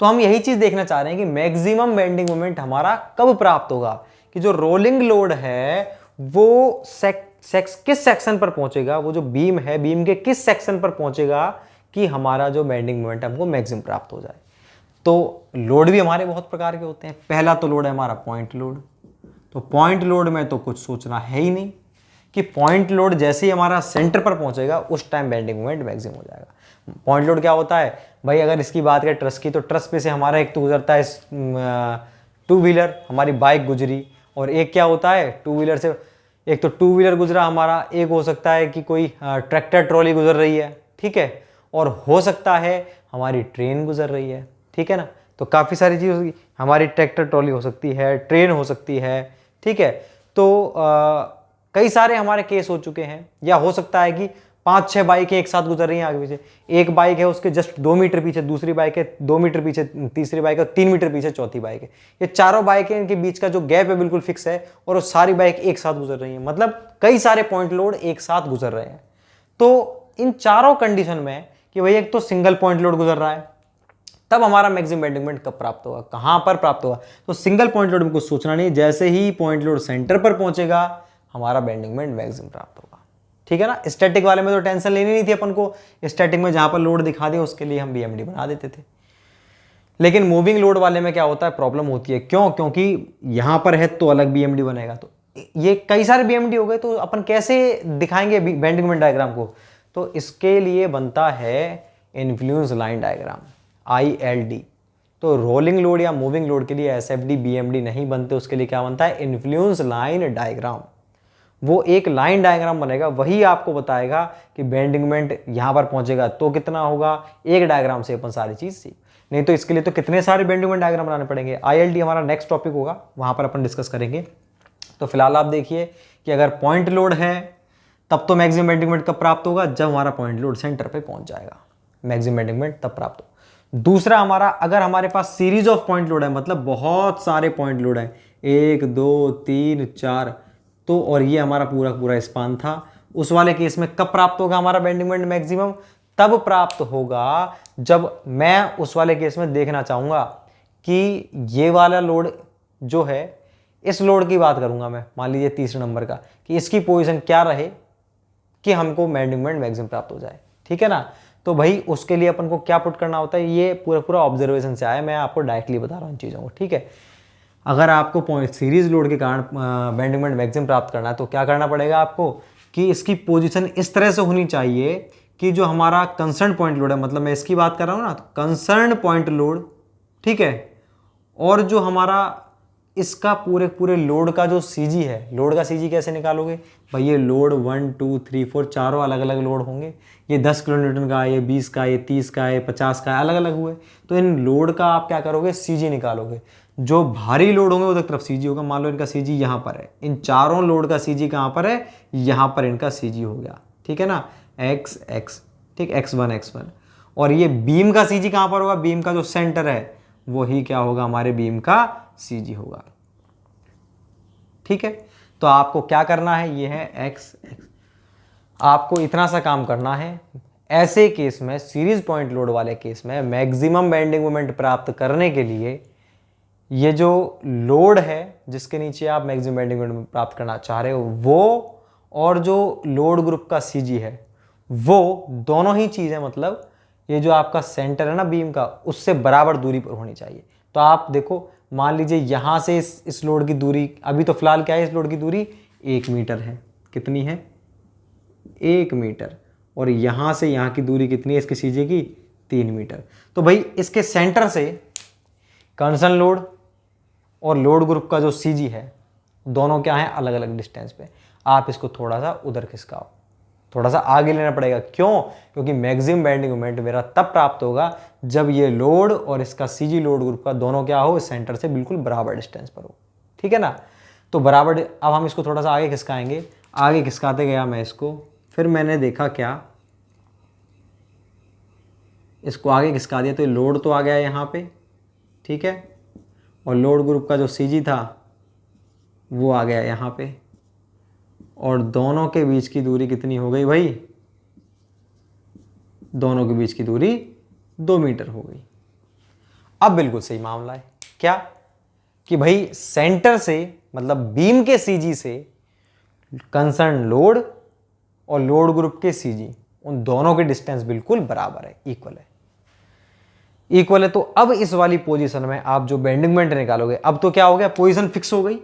तो हम यही चीज देखना चाह रहे हैं कि मैक्सिमम बेंडिंग मोमेंट हमारा कब प्राप्त होगा, कि जो रोलिंग लोड है वो किस सेक्शन पर पहुंचेगा, वो जो बीम है बीम के किस सेक्शन पर पहुंचेगा कि हमारा जो बेंडिंग मोमेंट हमको मैक्सिमम प्राप्त हो जाए। तो लोड भी हमारे बहुत प्रकार के होते हैं। पहला तो लोड है हमारा पॉइंट लोड। तो पॉइंट लोड में तो कुछ सोचना है ही नहीं, कि पॉइंट लोड जैसे ही हमारा सेंटर पर पहुंचेगा उस टाइम बेंडिंग मोमेंट मैक्सिमम हो जाएगा। पॉइंट लोड क्या होता है भाई, अगर इसकी बात करें ट्रस की, तो ट्रस पे से हमारा एक तो गुजरता है 2 व्हीलर, हमारी बाइक गुजरी, और एक क्या होता है 2 व्हीलर से, एक तो 2 व्हीलर गुजरा हमारा, एक हो सकता है कि कोई ट्रैक्टर ट्रॉली गुजर रही है, ठीक है, और हो सकता है हमारी ट्रेन गुजर रही है, ठीक है ना। तो काफ़ी सारी चीज़ होगी, हमारी ट्रैक्टर ट्रॉली हो सकती है, ट्रेन हो सकती है, ठीक है। तो कई सारे हमारे केस हो चुके हैं, या हो सकता है कि 5-6 बाइकें एक साथ गुजर रही हैं आगे पीछे, एक बाइक है उसके जस्ट 2 मीटर पीछे दूसरी बाइक है, 2 मीटर पीछे तीसरी बाइक है, 3 मीटर पीछे चौथी बाइक है। ये चारों बाइकें, इनके बीच का जो गैप है बिल्कुल फिक्स है, और वो सारी बाइक एक साथ गुजर रही है, मतलब कई सारे पॉइंट लोड एक साथ गुजर रहे हैं। तो इन चारों कंडीशन में कि भाई एक तो सिंगल पॉइंट लोड गुजर रहा है, तब हमारा मैक्सिमम बेंडिंग मोमेंट कब प्राप्त होगा, कहां पर प्राप्त होगा, तो सिंगल पॉइंट लोड में कुछ सोचना नहीं, जैसे ही पॉइंट लोड सेंटर पर पहुंचेगा हमारा बेंडिंग मोमेंट मैक्सिमम प्राप्त होगा, ठीक है ना। स्टैटिक वाले में तो टेंशन लेनी नहीं थी अपन को, स्टैटिक में जहां पर लोड दिखा दिया उसके लिए हम BMD बना देते थे। लेकिन मूविंग लोड वाले में क्या होता है, प्रॉब्लम होती है, क्यों, क्योंकि यहां पर है तो अलग BMD बनेगा, तो ये कई सारे BMD हो गए, तो अपन कैसे दिखाएंगे बेंडिंग मोमेंट डायग्राम को, तो इसके लिए बनता है इन्फ्लुएंस लाइन डायग्राम, ILD। तो रोलिंग लोड या मूविंग लोड के लिए SFD BMD नहीं बनते, उसके लिए क्या बनता है, इन्फ्लुएंस लाइन डायग्राम। वो एक लाइन डायग्राम बनेगा, वही आपको बताएगा कि बेंडिंग मोमेंट यहां पर पहुंचेगा तो कितना होगा। एक डायग्राम से अपन सारी चीज सीख, नहीं तो इसके लिए तो कितने सारे बेंडिंग मोमेंट डायग्राम बनाने पड़ेंगे। ILD हमारा नेक्स्ट टॉपिक होगा, वहां पर अपन डिस्कस करेंगे। तो फिलहाल आप देखिए कि अगर पॉइंट लोड है तब तो मैक्सिमम बेंडिंग मोमेंट कब प्राप्त होगा, जब हमारा पॉइंट लोड सेंटर पे पहुंच जाएगा, मैक्सिमम बेंडिंग मोमेंट तब प्राप्त हो। दूसरा हमारा, अगर हमारे पास सीरीज ऑफ पॉइंट लोड है, मतलब बहुत सारे पॉइंट लोड है, 1 2 3 4, तो और ये हमारा पूरा पूरा स्पान था, उस वाले केस में कब प्राप्त होगा हमारा बेंडिंग मोमेंट मैक्सिमम, तब प्राप्त होगा जब मैं उस वाले केस में देखना चाहूंगा कि ये वाला लोड जो है, इस लोड की बात करूंगा मैं, मान लीजिए तीसरे नंबर का, कि इसकी पोजीशन क्या रहे कि हमको बेंडिंग मोमेंट मैक्सिमम प्राप्त हो जाए, ठीक है ना। तो भाई उसके लिए अपन को क्या पुट करना होता है, ये पूरा पूरा ऑब्जर्वेशन से आया, मैं आपको डायरेक्टली बता रहा हूँ चीज़ों को, ठीक है। अगर आपको पॉइंट सीरीज लोड के कारण बेंडिंग मोमेंट मैक्सिमम प्राप्त करना है, तो क्या करना पड़ेगा आपको, कि इसकी पोजीशन इस तरह से होनी चाहिए कि जो हमारा कंसर्न पॉइंट लोड है, मतलब मैं इसकी बात कर रहा हूँ ना, तो कंसर्न पॉइंट लोड, ठीक है, और जो हमारा इसका पूरे पूरे लोड का जो CG है, लोड का CG कैसे निकालोगे भाई, ये लोड 1 2 3 4 चारों अलग अलग लोड होंगे, ये 10 किलो न्यूटन का, ये 20 का, ये 30 का, ये 50 का, अलग अलग हुए। तो इन लोड का आप क्या करोगे, CG निकालोगे। जो भारी लोड होंगे उधर तरफ CG होगा, मान लो इनका CG यहाँ पर है, इन चारों लोड का CG कहाँ पर है, यहाँ पर इनका CG हो गया, ठीक है ना, x x, ठीक, x1 x1। और ये बीम का सीजी कहाँ पर होगा, बीम का जो सेंटर है वही क्या होगा, हमारे बीम का सीजी होगा। ठीक है, तो आपको क्या करना है, ये है एक्स, आपको इतना सा काम करना है। ऐसे केस में, सीरीज पॉइंट लोड वाले केस में मैक्सिमम बेंडिंग मोमेंट प्राप्त करने के लिए ये जो लोड है जिसके नीचे आप मैक्सिमम बेंडिंग मोमेंट प्राप्त करना चाह रहे हो वो, और जो लोड ग्रुप का सीजी है वो, दोनों ही चीज़ें मतलब ये जो आपका सेंटर है ना बीम का, उससे बराबर दूरी पर होनी चाहिए। तो आप देखो, मान लीजिए यहाँ से इस लोड की दूरी, अभी तो फिलहाल क्या है, इस लोड की दूरी 1 मीटर है। कितनी है, 1 मीटर। और यहाँ से यहाँ की दूरी कितनी है इसके सीजे की, 3 मीटर। तो भाई इसके सेंटर से कंसर्न लोड और लोड ग्रुप का जो सीजी है दोनों क्या है, अलग अलग डिस्टेंस पे। आप इसको थोड़ा सा उधर खिसकाओ, थोड़ा सा आगे लेना पड़ेगा। क्यों, क्योंकि मैक्सिमम बेंडिंग मोमेंट मेरा तब प्राप्त होगा जब ये लोड और इसका सीजी लोड ग्रुप का दोनों क्या हो, सेंटर से बिल्कुल बराबर डिस्टेंस पर हो। ठीक है ना, तो बराबर। अब हम इसको थोड़ा सा आगे खिसकाएंगे, आगे खिसकाते गया मैं इसको, फिर मैंने देखा क्या, इसको आगे खिसका दिया तो लोड तो आ गया यहाँ पे, ठीक है, और लोड ग्रुप का जो सीजी था वो आ गया यहाँ पे, और दोनों के बीच की दूरी कितनी हो गई भाई, दोनों के बीच की दूरी 2 मीटर हो गई। अब बिल्कुल सही मामला है क्या, कि भाई सेंटर से मतलब बीम के सीजी से कंसर्न लोड और लोड ग्रुप के सीजी, उन दोनों के डिस्टेंस बिल्कुल बराबर है, इक्वल है, इक्वल है। तो अब इस वाली पोजीशन में आप जो बेंडिंग मोमेंट निकालोगे, अब तो क्या हो गया, पोजीशन फिक्स हो गई।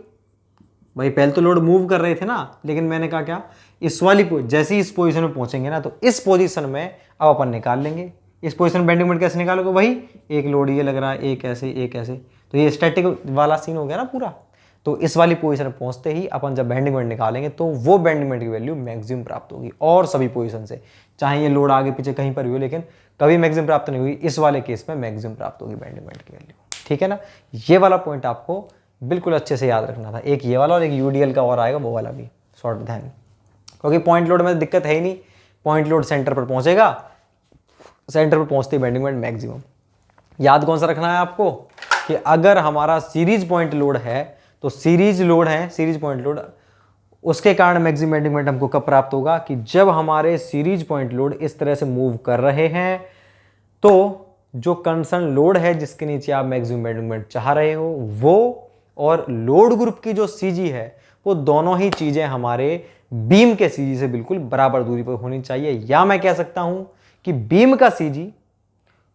भाई पहले तो लोड मूव कर रहे थे ना, लेकिन मैंने कहा क्या, इस वाली जैसे ही इस पोजीशन में पहुंचेंगे ना, तो इस पोजीशन में अब अपन निकाल लेंगे। इस पोजीशन में बेंडिंग मोमेंट कैसे निकालोगे भाई, एक लोड ये लग रहा है, एक ऐसे एक ऐसे, तो ये स्टैटिक वाला सीन हो गया ना पूरा। तो इस वाली पोजीशन में पहुंचते ही अपन जब बेंडिंग मोमेंट निकालेंगे तो वो बेंडिंग मोमेंट की वैल्यू मैक्सिमम प्राप्त होगी, और सभी पोजीशन से, चाहे ये लोड आगे पीछे कहीं पर भी हो, लेकिन कभी मैक्सिमम प्राप्त नहीं हुई, इस वाले केस में मैक्सिमम प्राप्त होगी बेंडिंग मोमेंट की वैल्यू। ठीक है ना, ये वाला पॉइंट आपको बिल्कुल अच्छे से याद रखना था। एक ये वाला और एक यूडीएल का और आएगा, वो वाला भी शॉर्ट ध्यान, क्योंकि पॉइंट लोड में दिक्कत है ही नहीं, पॉइंट लोड सेंटर पर पहुंचेगा, सेंटर पर पहुंचते ही बेंडिंग मोमेंट मैक्सिमम। याद कौन सा रखना है आपको, कि अगर हमारा सीरीज पॉइंट लोड है तो सीरीज लोड है, सीरीज पॉइंट लोड, उसके कारण मैक्सिमम बेंडिंग मोमेंट हमको कब प्राप्त होगा, कि जब हमारे सीरीज पॉइंट लोड इस तरह से मूव कर रहे हैं, तो जो कंसर्न लोड है जिसके नीचे आप मैक्सिमम बेंडिंग मोमेंट चाह रहे हो वो, और लोड ग्रुप की जो सीजी है वो, दोनों ही चीजें हमारे बीम के सीजी से बिल्कुल बराबर दूरी पर होनी चाहिए। या मैं कह सकता हूं कि बीम का सीजी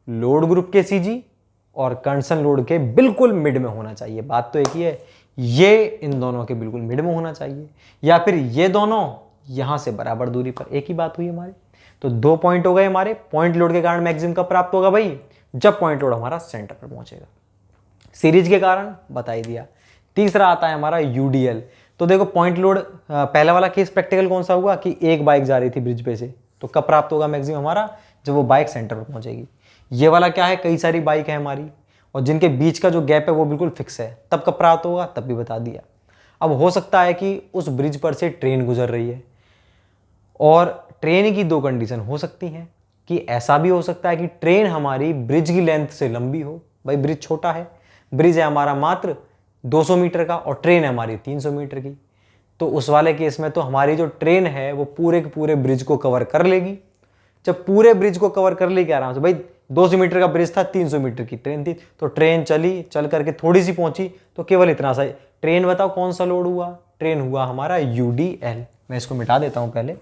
लोड ग्रुप के सीजी और कंसर्न लोड के बिल्कुल मिड में होना चाहिए। बात तो एक ही है, ये इन दोनों के बिल्कुल मिड में होना चाहिए, या फिर ये दोनों यहां से बराबर दूरी पर। एक ही बात हुई हमारी। तो 2 पॉइंट हो गए हमारे। पॉइंट लोड के कारण मैक्सिमम कब प्राप्त होगा भाई, जब पॉइंट लोड हमारा सेंटर पर पहुंचेगा। सीरीज के कारण बता ही दिया। तीसरा आता है हमारा यूडीएल। तो देखो पॉइंट लोड, पहला वाला केस प्रैक्टिकल कौन सा हुआ, कि एक बाइक जा रही थी ब्रिज पे से, तो कब प्राप्त होगा मैक्सिमम हमारा, जब वो बाइक सेंटर पर पहुंचेगी। ये वाला क्या है, कई सारी बाइक है हमारी और जिनके बीच का जो गैप है वो बिल्कुल फिक्स है, तब कब प्राप्त होगा, तब भी बता दिया। अब हो सकता है कि उस ब्रिज पर से ट्रेन गुजर रही है, और ट्रेन की 2 कंडीशन हो सकती हैं, कि ऐसा भी हो सकता है कि ट्रेन हमारी ब्रिज की लेंथ से लंबी हो। भाई ब्रिज छोटा है, ब्रिज है हमारा मात्र 200 मीटर का और ट्रेन है हमारी 300 मीटर की। तो उस वाले केस में तो हमारी जो ट्रेन है वो पूरे के पूरे ब्रिज को कवर कर लेगी। जब पूरे ब्रिज को कवर कर लेगी आराम से, भाई 200 मीटर का ब्रिज था, 300 मीटर की ट्रेन थी, तो ट्रेन चली, चल करके थोड़ी सी पहुंची, तो केवल इतना सा। ट्रेन बताओ कौन सा लोड हुआ, ट्रेन हुआ हमारा यूडीएल। मैं इसको मिटा देता हूं पहले।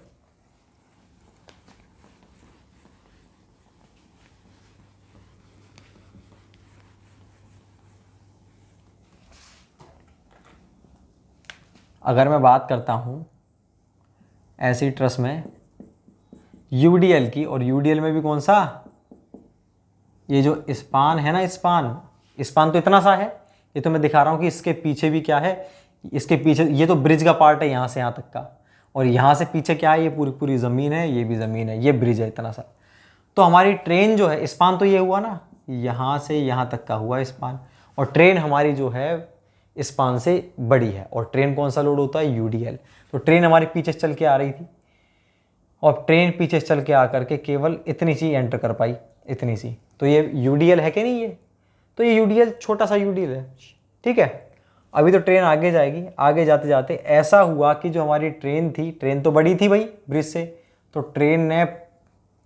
अगर मैं बात करता हूं ऐसी ट्रस में यूडीएल की, और यूडीएल में भी कौन सा, ये जो स्पान है ना, स्पान तो इतना सा है, ये तो मैं दिखा रहा हूं कि इसके पीछे भी क्या है, इसके पीछे ये तो ब्रिज का पार्ट है यहां से यहां तक का, और यहां से पीछे क्या है, ये पूरी पूरी जमीन है, ये भी जमीन है, ये ब्रिज है इतना सा। तो हमारी ट्रेन जो है, स्पान तो ये हुआ ना, यहां से यहां तक का हुआ स्पान, और ट्रेन हमारी जो है स्पान से बड़ी है, और ट्रेन कौन सा लोड होता है, यूडीएल। तो ट्रेन हमारी पीछे चल के आ रही थी, और ट्रेन पीछे चल के आकर के केवल इतनी चीज एंटर कर पाई, इतनी सी, तो ये यूडीएल है कि नहीं ये, तो ये यूडीएल छोटा सा यूडीएल है, ठीक है। अभी तो ट्रेन आगे जाएगी, आगे जाते जाते ऐसा हुआ कि जो हमारी ट्रेन थी, ट्रेन तो बड़ी थी भाई ब्रिज से, तो ट्रेन ने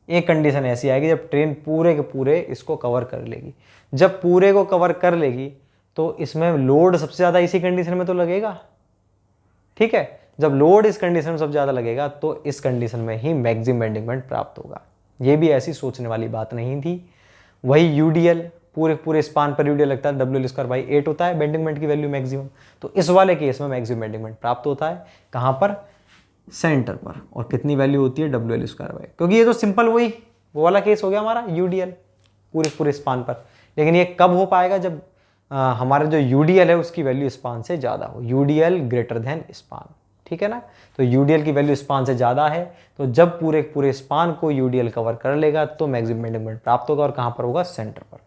एक कंडीशन ऐसी आएगी जब ट्रेन पूरे के पूरे इसको कवर कर लेगी। जब पूरे को कवर कर लेगी तो इसमें लोड सबसे ज़्यादा इसी कंडीशन में तो लगेगा, ठीक है। जब लोड इस कंडीशन में सबसे ज़्यादा लगेगा तो इस कंडीशन में ही मैक्सिमम बेंडिंग मोमेंट प्राप्त होगा। ये भी ऐसी सोचने वाली बात नहीं थी। वही यूडीएल पूरे स्पान पर यूडीएल लगता है, W2/8 होता है बेंडिंग मोमेंट की वैल्यू मैक्सिमम। तो इस वाले केस में मैक्सिमम बेंडिंग मोमेंट प्राप्त होता है कहाँ पर, सेंटर पर। और कितनी वैल्यू होती है, WL2/, क्योंकि ये तो सिंपल वही वो वाला केस हो गया हमारा यूडीएल पूरे स्पान पर। लेकिन ये कब हो पाएगा, जब हमारा जो यूडीएल है उसकी वैल्यू स्पान से ज़्यादा हो, यूडीएल ग्रेटर देन स्पान, ठीक है ना। तो यूडीएल की वैल्यू स्पान से ज़्यादा है, तो जब पूरे स्पान को यूडीएल कवर कर लेगा तो मैक्सिमम बेंडिंग मोमेंट प्राप्त होगा, और कहाँ पर होगा, सेंटर पर।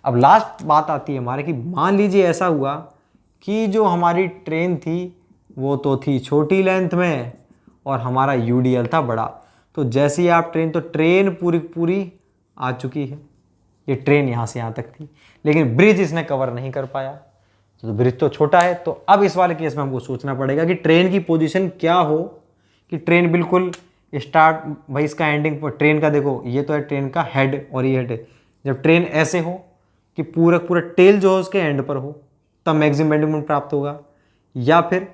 अब लास्ट बात आती है हमारे कि मान लीजिए ऐसा हुआ कि जो हमारी ट्रेन थी वो तो थी छोटी लेंथ में और हमारा यूडीएल था बड़ा। तो जैसे ही आप ट्रेन पूरी आ चुकी है, ये ट्रेन यहाँ से यहाँ तक थी, लेकिन ब्रिज इसने कवर नहीं कर पाया, तो ब्रिज तो छोटा है। तो अब इस वाले केस में हमको सोचना पड़ेगा कि ट्रेन की पोजीशन क्या हो कि ट्रेन बिल्कुल स्टार्ट, भाई इसका एंडिंग पर ट्रेन का देखो, ये तो है ट्रेन का हेड और ये हेड है। जब ट्रेन ऐसे हो कि पूरा टेल जो है उसके एंड पर हो, तब मैक्सिमम बेंडिंग मोमेंट प्राप्त होगा। या फिर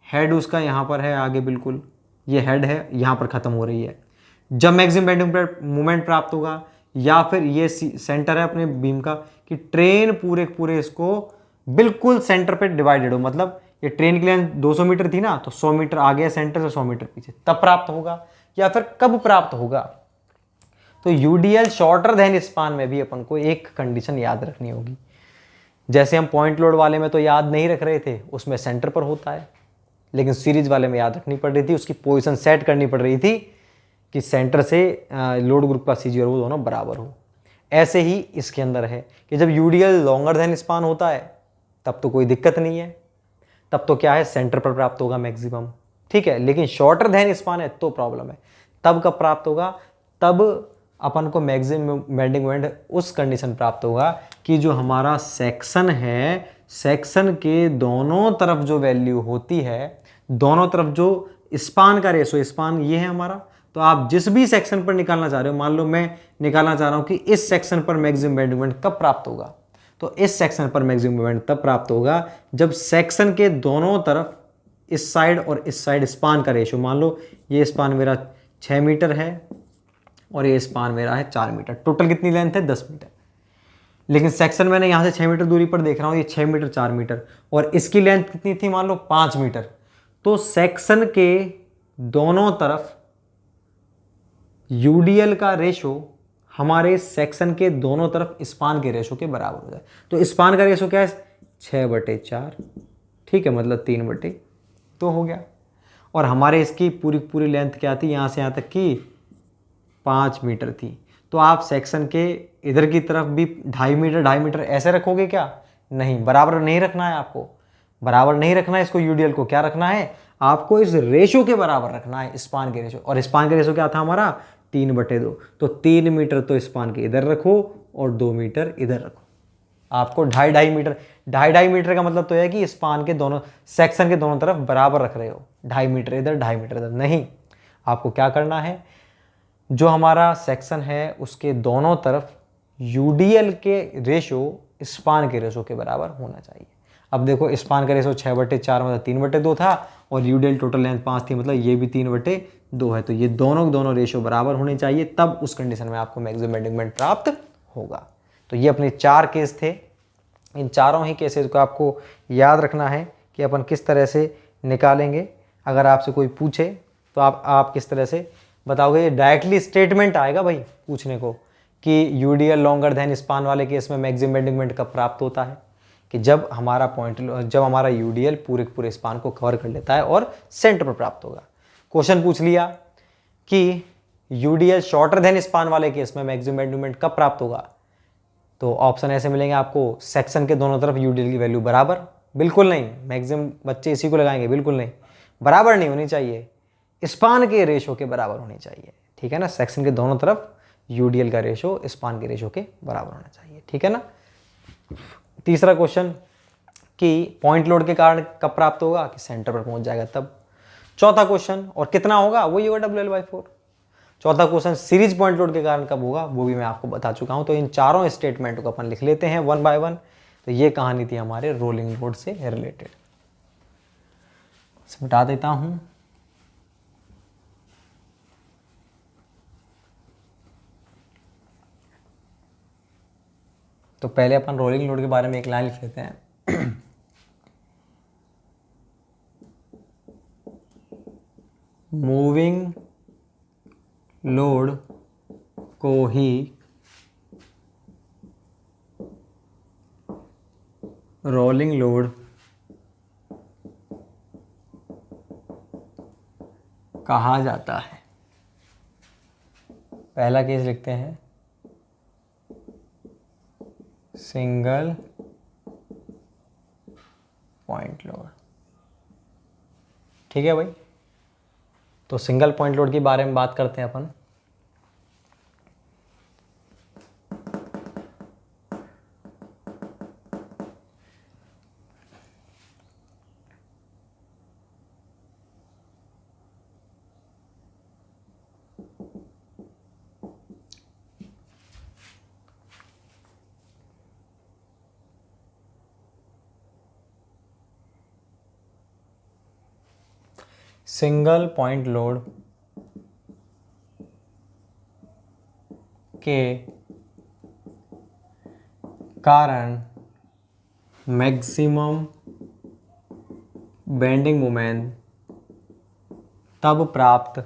हेड उसका यहाँ पर है आगे, बिल्कुल ये हेड है, यहाँ पर ख़त्म हो रही है, जब मैक्सिमम बेंडिंग मोमेंट प्राप्त होगा। या फिर ये सेंटर है अपने बीम का कि ट्रेन पूरे इसको बिल्कुल सेंटर पे डिवाइडेड हो, मतलब ये ट्रेन की लेंथ 200 मीटर थी ना, तो 100 मीटर आगे सेंटर से 100 मीटर पीछे, तब प्राप्त होगा। या फिर कब प्राप्त होगा, तो यूडीएल शॉर्टर देन स्पान में भी अपन को एक कंडीशन याद रखनी होगी। जैसे हम पॉइंट लोड वाले में तो याद नहीं रख रहे थे, उसमें सेंटर पर होता है, लेकिन सीरीज वाले में याद रखनी पड़ रही थी, उसकी पोजीशन सेट करनी पड़ रही थी कि सेंटर से लोड ग्रुप का सीजी और वो दोनों बराबर हो। ऐसे ही इसके अंदर है कि जब यूडीएल लॉन्गर देन स्पान होता है तब तो कोई दिक्कत नहीं है, तब तो क्या है, सेंटर पर प्राप्त होगा मैक्सिमम, ठीक है। लेकिन शॉर्टर देन स्पान है तो प्रॉब्लम है। तब कब प्राप्त होगा, तब अपन को मैक्सिमम बेंडिंग मोमेंट उस कंडीशन प्राप्त होगा कि जो हमारा सेक्शन है, सेक्शन के दोनों तरफ जो वैल्यू होती है, दोनों तरफ जो स्पान का रेशो, स्पान ये है हमारा, तो आप जिस भी सेक्शन पर निकालना चाह रहे हो, मान लो मैं निकालना चाह रहा हूं कि इस सेक्शन पर मैक्सिमम बेंडिंग मोमेंट कब प्राप्त होगा, तो इस सेक्शन पर मैक्सिमम मोमेंट तब प्राप्त होगा जब सेक्शन के दोनों तरफ, इस साइड और इस साइड, स्पान का रेशो, मान लो ये स्पान मेरा 6 मीटर है और ये स्पान मेरा है 4 मीटर, टोटल कितनी लेंथ है, 10 मीटर। लेकिन सेक्शन मैंने यहाँ से 6 मीटर दूरी पर देख रहा हूँ, ये 6 मीटर 4 मीटर, और इसकी लेंथ कितनी थी, मान लो 5 मीटर। तो सेक्शन के दोनों तरफ यूडीएल का रेशो हमारे सेक्शन के दोनों तरफ स्पान के रेशो के बराबर हो जाए। तो स्पान का रेशो क्या है, 6/4, ठीक है, मतलब 3/2 हो गया। और हमारे इसकी पूरी लेंथ क्या थी, यहाँ से यहाँ तक की 5 मीटर थी। तो आप सेक्शन के इधर की तरफ भी 2.5 मीटर ऐसे रखोगे क्या, नहीं, बराबर नहीं रखना है आपको, बराबर नहीं रखना है इसको, यूडीएल को क्या रखना है आपको, इस रेशो के बराबर रखना है, स्पान के रेशो। और स्पान के रेशो क्या था हमारा, 3/2। तो 3 मीटर तो स्पान के इधर रखो और 2 मीटर इधर रखो। आपको 2.5 मीटर, 2.5 मीटर का मतलब तो है कि स्पान के दोनों, सेक्शन के दोनों तरफ बराबर रख रहे हो, 2.5 मीटर इधर 2.5 मीटर इधर, नहीं, आपको क्या करना है, जो हमारा सेक्शन है उसके दोनों तरफ यूडीएल के रेशो स्पान के रेशो के बराबर होना चाहिए। अब देखो स्पान का रेशो 6/4 मतलब 3/2 था, और यूडीएल टोटल लेंथ 5 थी, मतलब ये भी 3/2 है। तो ये दोनों रेशो बराबर होने चाहिए, तब उस कंडीशन में आपको मैक्सिमम बेंडिंग मोमेंट प्राप्त होगा। तो ये अपने 4 केस थे। इन चारों ही केसेस को आपको याद रखना है कि अपन किस तरह से निकालेंगे। अगर आपसे कोई पूछे तो आप किस तरह से बताओगे, डायरेक्टली स्टेटमेंट आएगा भाई पूछने को कि यूडीएल लॉन्गर देन स्पान वाले केस में मैक्सिमम बेंडिंग मोमेंट कब प्राप्त होता है, कि जब हमारा यूडीएल पूरे स्पान को कवर कर लेता है और सेंटर पर प्राप्त होगा। क्वेश्चन पूछ लिया कि यूडीएल शॉर्टर देन स्पान वाले केस में मैक्सिमम बेंडिंग मोमेंट कब प्राप्त होगा, तो ऑप्शन ऐसे मिलेंगे आपको, सेक्शन के दोनों तरफ यूडीएल की वैल्यू बराबर, बिल्कुल नहीं, मैक्सिमम बच्चे इसी को लगाएंगे, बिल्कुल नहीं, बराबर नहीं होनी चाहिए, स्पान के रेशो के बराबर होनी चाहिए, ठीक है ना। सेक्शन के दोनों तरफ यूडीएल का रेशो स्पान के रेशो के बराबर होना चाहिए, ठीक है ना। तीसरा क्वेश्चन कि पॉइंट लोड के कारण कब प्राप्त होगा, कि सेंटर पर पहुंच जाएगा तब। चौथा क्वेश्चन, और कितना होगा, वही होगा WL/4। चौथा क्वेश्चन सीरीज पॉइंट लोड के कारण कब होगा, वो भी मैं आपको बता चुका हूं। तो इन चारों स्टेटमेंट को अपन लिख लेते हैं वन बाय वन। तो ये कहानी थी हमारे रोलिंग लोड से रिलेटेड। मिटा देता हूं। तो पहले अपन रोलिंग लोड के बारे में एक लाइन लिख लेते हैं। मूविंग लोड को ही रोलिंग लोड कहा जाता है। पहला केस लिखते हैं, सिंगल पॉइंट लोड, ठीक है भाई। तो सिंगल पॉइंट लोड के बारे में बात करते हैं अपन। सिंगल पॉइंट लोड के कारण मैक्सिमम बेंडिंग मोमेंट तब प्राप्त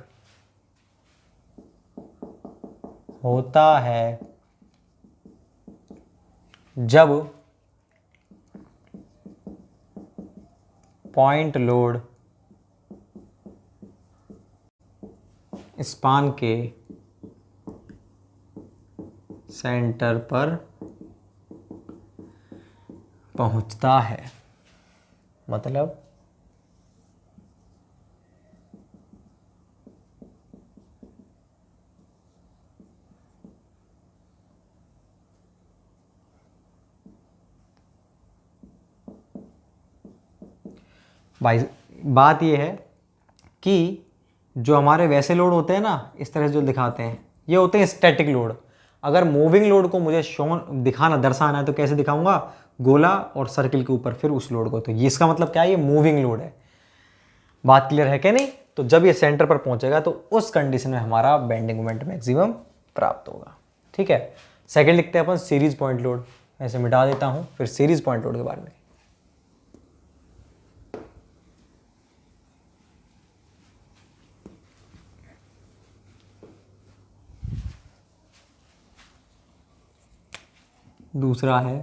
होता है जब पॉइंट लोड स्पान के सेंटर पर पहुंचता है। मतलब भाई बात यह है कि जो हमारे वैसे लोड होते हैं ना, इस तरह से जो दिखाते हैं, ये होते हैं स्टैटिक लोड। अगर मूविंग लोड को मुझे दिखाना, दर्शाना है, तो कैसे दिखाऊंगा, गोला और सर्किल के ऊपर फिर उस लोड को। तो ये इसका मतलब क्या है, ये मूविंग लोड है। बात क्लियर है क्या नहीं। तो जब ये सेंटर पर पहुंचेगा तो उस कंडीशन में हमारा बेंडिंग मोमेंट मैक्सिमम प्राप्त होगा, ठीक है। सेकंड लिखते हैं अपन सीरीज पॉइंट लोड। ऐसे मिटा देता हूं, फिर सीरीज पॉइंट लोड के बारे में। दूसरा है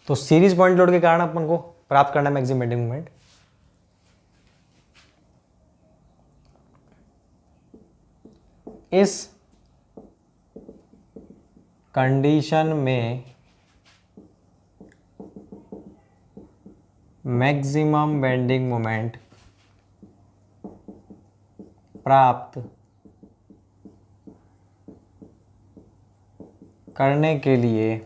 तो सीरीज पॉइंट लोड के कारण अपन को प्राप्त करना है मैक्सिमम बेंडिंग मोमेंट। इस कंडीशन में मैक्सिमम बेंडिंग मोमेंट प्राप्त करने के लिए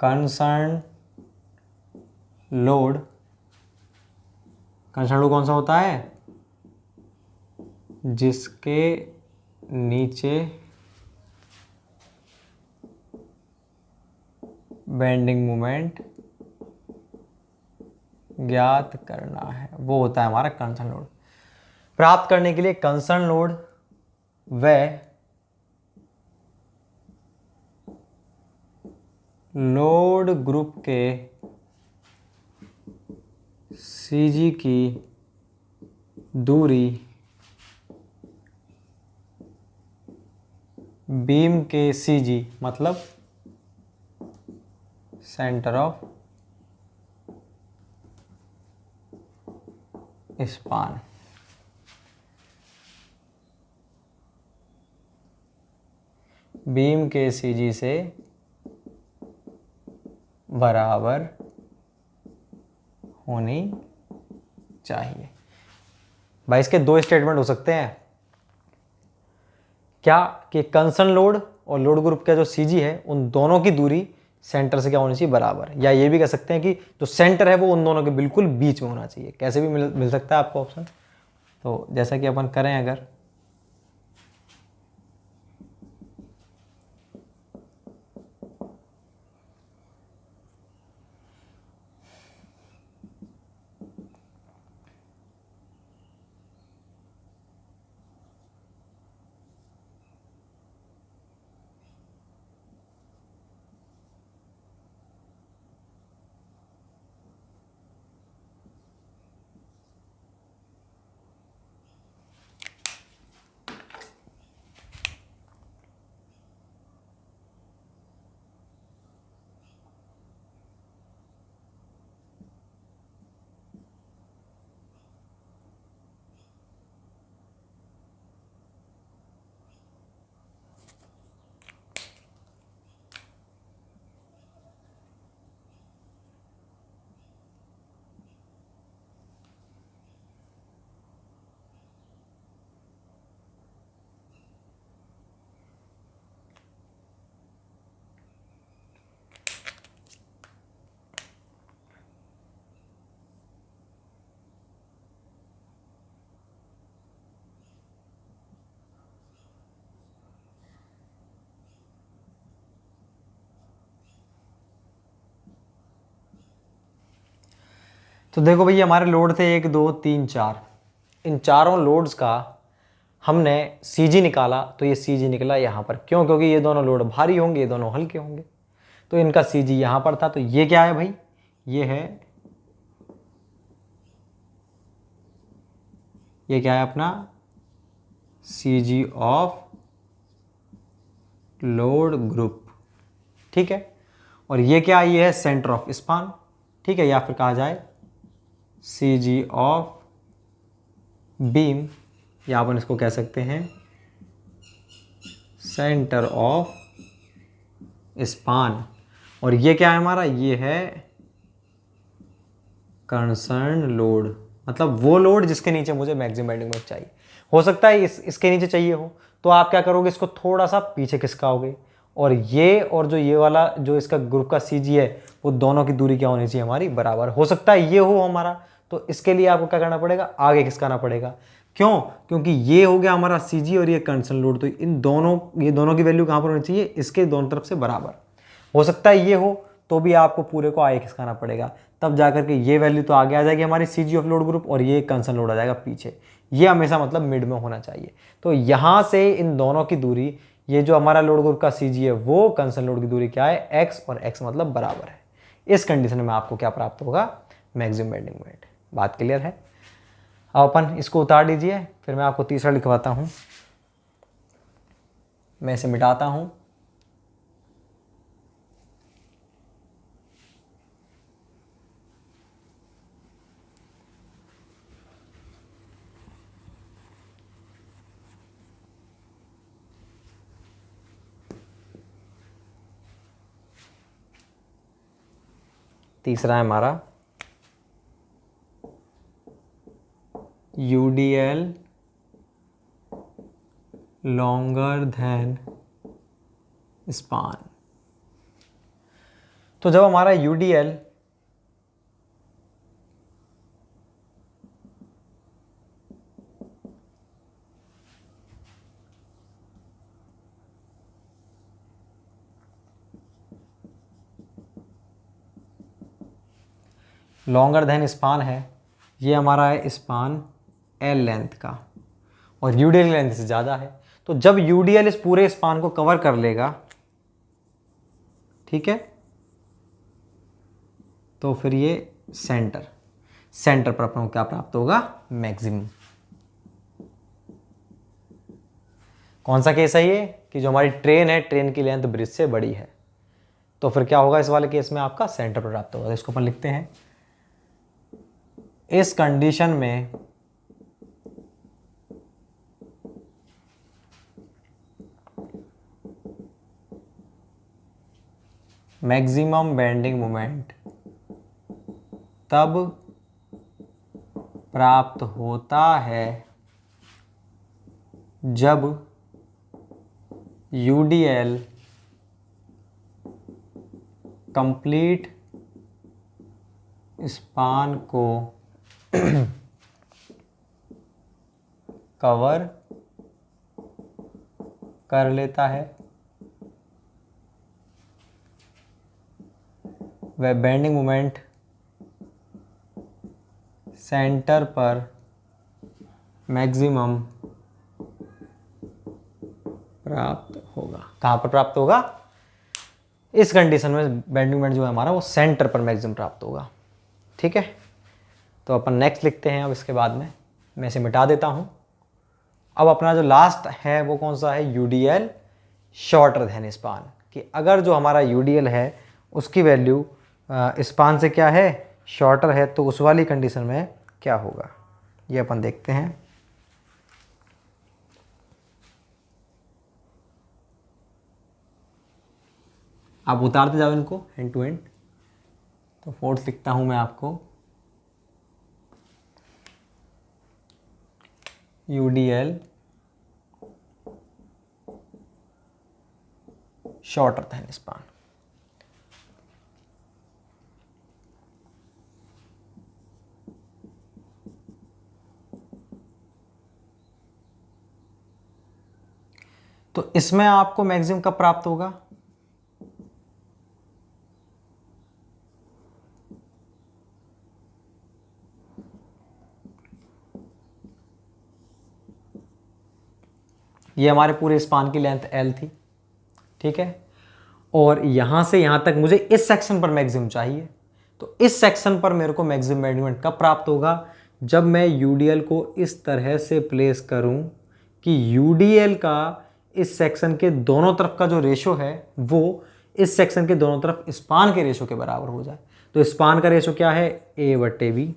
कंसर्न लोड कौन सा होता है, जिसके नीचे बेंडिंग मोमेंट ज्ञात करना है, वो होता है हमारा कंसर्न लोड। प्राप्त करने के लिए कंसर्न लोड व लोड ग्रुप के सीजी की दूरी बीम के सीजी मतलब सेंटर ऑफ स्पान बीम के सीजी से बराबर होनी चाहिए। भाई इसके दो स्टेटमेंट हो सकते हैं क्या, कि कंसर्न लोड और लोड ग्रुप का जो सीजी है उन दोनों की दूरी सेंटर से क्या होनी चाहिए, बराबर। या ये भी कह सकते हैं कि जो सेंटर है वो उन दोनों के बिल्कुल बीच में होना चाहिए। कैसे भी मिल सकता है आपको ऑप्शन। तो जैसा कि अपन करें अगर, तो देखो भैया हमारे लोड थे 1 2 3 4। इन चारों लोड्स का हमने सीजी निकाला, तो ये सीजी निकला यहाँ पर। क्यों? क्योंकि ये दोनों लोड भारी होंगे, ये दोनों हल्के होंगे। तो इनका सीजी यहाँ पर था। तो ये क्या है भाई, ये है, ये क्या है अपना सीजी ऑफ लोड ग्रुप। ठीक है। और ये क्या, ये है सेंटर ऑफ स्पान। ठीक है। या फिर कहा जाए सीजी ऑफ बीम, या अपन इसको कह सकते हैं सेंटर ऑफ स्पान। और ये क्या है हमारा, ये है कंसर्न लोड, मतलब वो लोड जिसके नीचे मुझे मैक्सिमम बेंडिंग मोमेंट चाहिए। हो सकता है इसके नीचे चाहिए हो, तो आप क्या करोगे, इसको थोड़ा सा पीछे खिसकाओगे, और ये और जो ये वाला जो इसका ग्रुप का सीजी है वो दोनों की दूरी क्या होनी चाहिए हमारी, बराबर। हो सकता है ये हो हमारा, तो इसके लिए आपको क्या करना पड़ेगा, आगे खिसकाना पड़ेगा। क्यों? क्योंकि ये हो गया हमारा सीजी और ये कंसर्न लोड, तो इन दोनों, ये दोनों की वैल्यू कहाँ पर होनी चाहिए, इसके दोनों तरफ से बराबर। हो सकता है ये हो, तो भी आपको पूरे को आगे खिसकाना पड़ेगा, तब जाकर के ये वैल्यू तो आगे आ जाएगी हमारी सीजी ऑफ लोड ग्रुप, और ये कंसर्न लोड आ जाएगा पीछे। ये हमेशा मतलब मिड में होना चाहिए। तो यहाँ से इन दोनों की दूरी, ये जो हमारा लोड ग्रुप का सीजी है वो कंसर्न लोड की दूरी क्या है, एक्स, और एक्स मतलब बराबर है। इस कंडीशन में आपको क्या प्राप्त होगा, मैक्सिमम बेंडिंग मोमेंट। बात क्लियर है? अब अपन इसको उतार दीजिए, फिर मैं आपको तीसरा लिखवाता हूँ। मैं इसे मिटाता हूँ। तीसरा है हमारा UDL लॉन्गर देन स्पान। तो जब हमारा UDL लॉन्गर देन स्पान है, ये हमारा है स्पान L लेंथ का, और UDL लेंथ से ज़्यादा है। तो जब UDL इस पूरे स्पान को कवर कर लेगा, ठीक है, तो फिर ये सेंटर पर अपने को क्या प्राप्त होगा, मैक्सिमम। कौन सा केस है ये, कि जो हमारी ट्रेन है, ट्रेन की लेंथ ब्रिज से बड़ी है, तो फिर क्या होगा इस वाले केस में, आपका सेंटर पर प्राप्त होगा। तो इसको अपन लिखते हैं, इस कंडीशन में मैक्सिमम बेंडिंग मोमेंट तब प्राप्त होता है जब यूडीएल कंप्लीट स्पान को कवर कर लेता है, वह बेंडिंग मोमेंट सेंटर पर मैक्सिमम प्राप्त होगा। कहाँ पर प्राप्त होगा? इस कंडीशन में बेंडिंग मोमेंट जो है हमारा वो सेंटर पर मैक्सिमम प्राप्त होगा। ठीक है, तो अपन नेक्स्ट लिखते हैं। अब इसके बाद में मैं इसे मिटा देता हूँ। अब अपना जो लास्ट है वो कौन सा है? यूडीएल शॉर्टर देन स्पान, कि अगर जो हमारा यूडीएल है उसकी वैल्यू स्पान से क्या है? शॉर्टर है, तो उस वाली कंडीशन में क्या होगा ये अपन देखते हैं। आप उतारते जाओ इनको एंड टू एंड। तो फोर्थ लिखता हूं मैं आपको, यूडीएल शॉर्टर देन स्पान। तो इसमें आपको मैक्सिमम कब प्राप्त होगा? ये हमारे पूरे स्पान की लेंथ L थी, ठीक है, और यहां से यहां तक मुझे इस सेक्शन पर मैक्सिमम चाहिए। तो इस सेक्शन पर मेरे को मैक्सिमम बेंडिंग मोमेंट कब प्राप्त होगा? जब मैं यूडीएल को इस तरह से प्लेस करूं कि यूडीएल का इस सेक्शन के दोनों तरफ का जो रेशो है वो इस सेक्शन के दोनों तरफ स्पान के रेशो के बराबर हो जाए। तो स्पान का रेशो क्या है? A/B।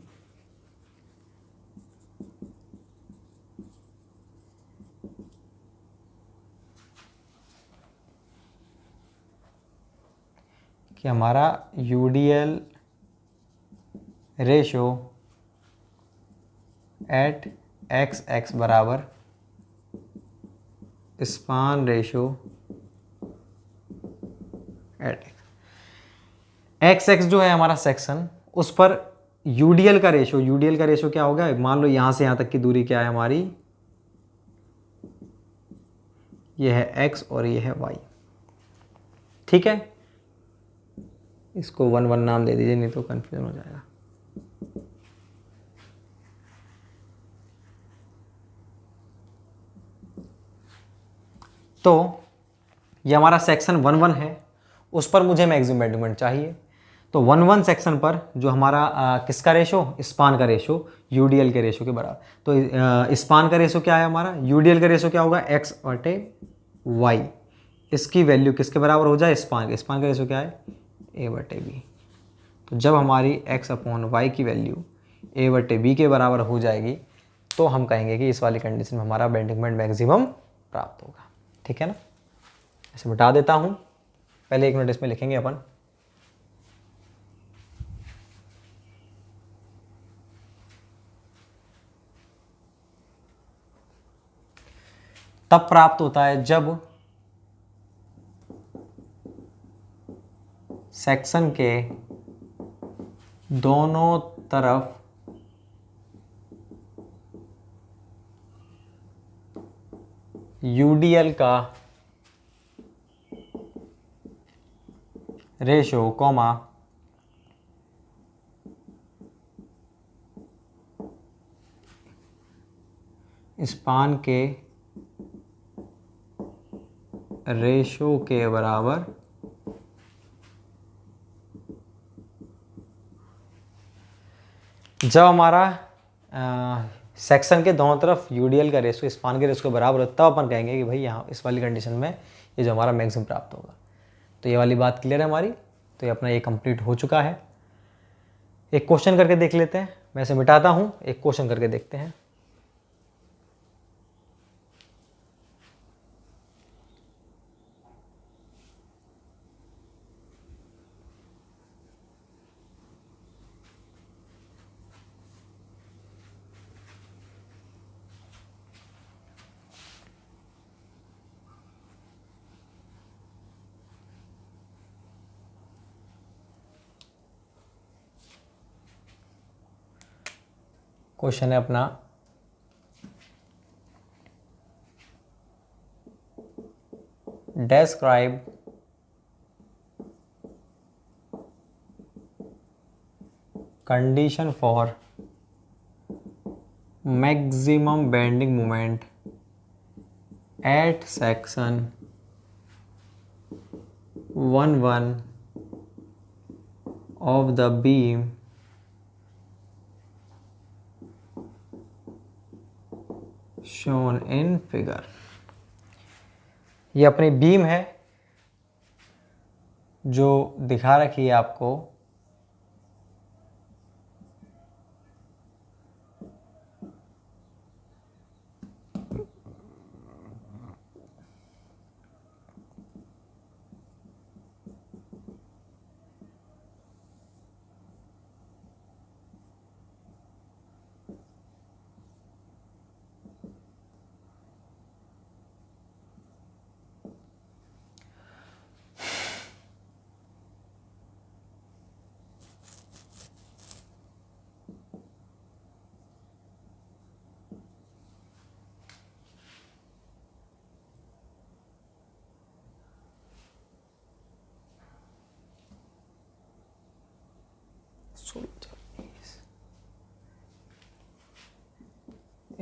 कि हमारा यूडीएल रेशो एट x बराबर स्पान रेशो एट x जो है हमारा सेक्शन, उस पर यूडीएल का रेशो क्या होगा? मान लो यहां से यहां तक की दूरी क्या है हमारी? ये है x और ये है y। ठीक है, इसको 1 नाम दे दीजिए, नहीं तो कंफ्यूजन हो जाएगा। तो ये हमारा सेक्शन 1 है, उस पर मुझे मैक्सिमम बेंडिंग मोमेंट चाहिए। तो 1 सेक्शन पर जो हमारा किसका रेशो? स्पान का रेशो यूडीएल के रेशो के बराबर। तो स्पान का रेशो क्या है हमारा? यूडीएल का रेशो क्या होगा? x/y। इसकी वैल्यू किसके बराबर हो जाए? स्पान का रेशो क्या है? A/B। तो जब हमारी x/y की वैल्यू A/B के बराबर हो जाएगी तो हम कहेंगे कि इस वाली कंडीशन में हमारा बेंडिंग मोमेंट मैक्सिमम प्राप्त होगा। ठीक है ना? ऐसे मिटा देता हूं, पहले 1 मिनट इसमें लिखेंगे अपन। तब प्राप्त होता है जब सेक्शन के दोनों तरफ यूडीएल का रेशो कॉमा स्पान के रेशो के बराबर जब हमारा सेक्शन के दोनों तरफ यूडीएल का रेशो स्पान के रेशो के बराबर हो, तब अपन कहेंगे कि भाई यहाँ इस वाली कंडीशन में ये जो हमारा मैक्सिमम प्राप्त होगा। तो ये वाली बात क्लियर है हमारी। तो ये अपना ये कंप्लीट हो चुका है। एक क्वेश्चन करके देख लेते हैं। मैं इसे मिटाता हूँ, एक क्वेश्चन करके देखते हैं। क्वेश्चन है अपना describe condition for maximum bending moment at section 1 of the beam shown in figure। ये अपनी बीम है जो दिखा रखी है आपको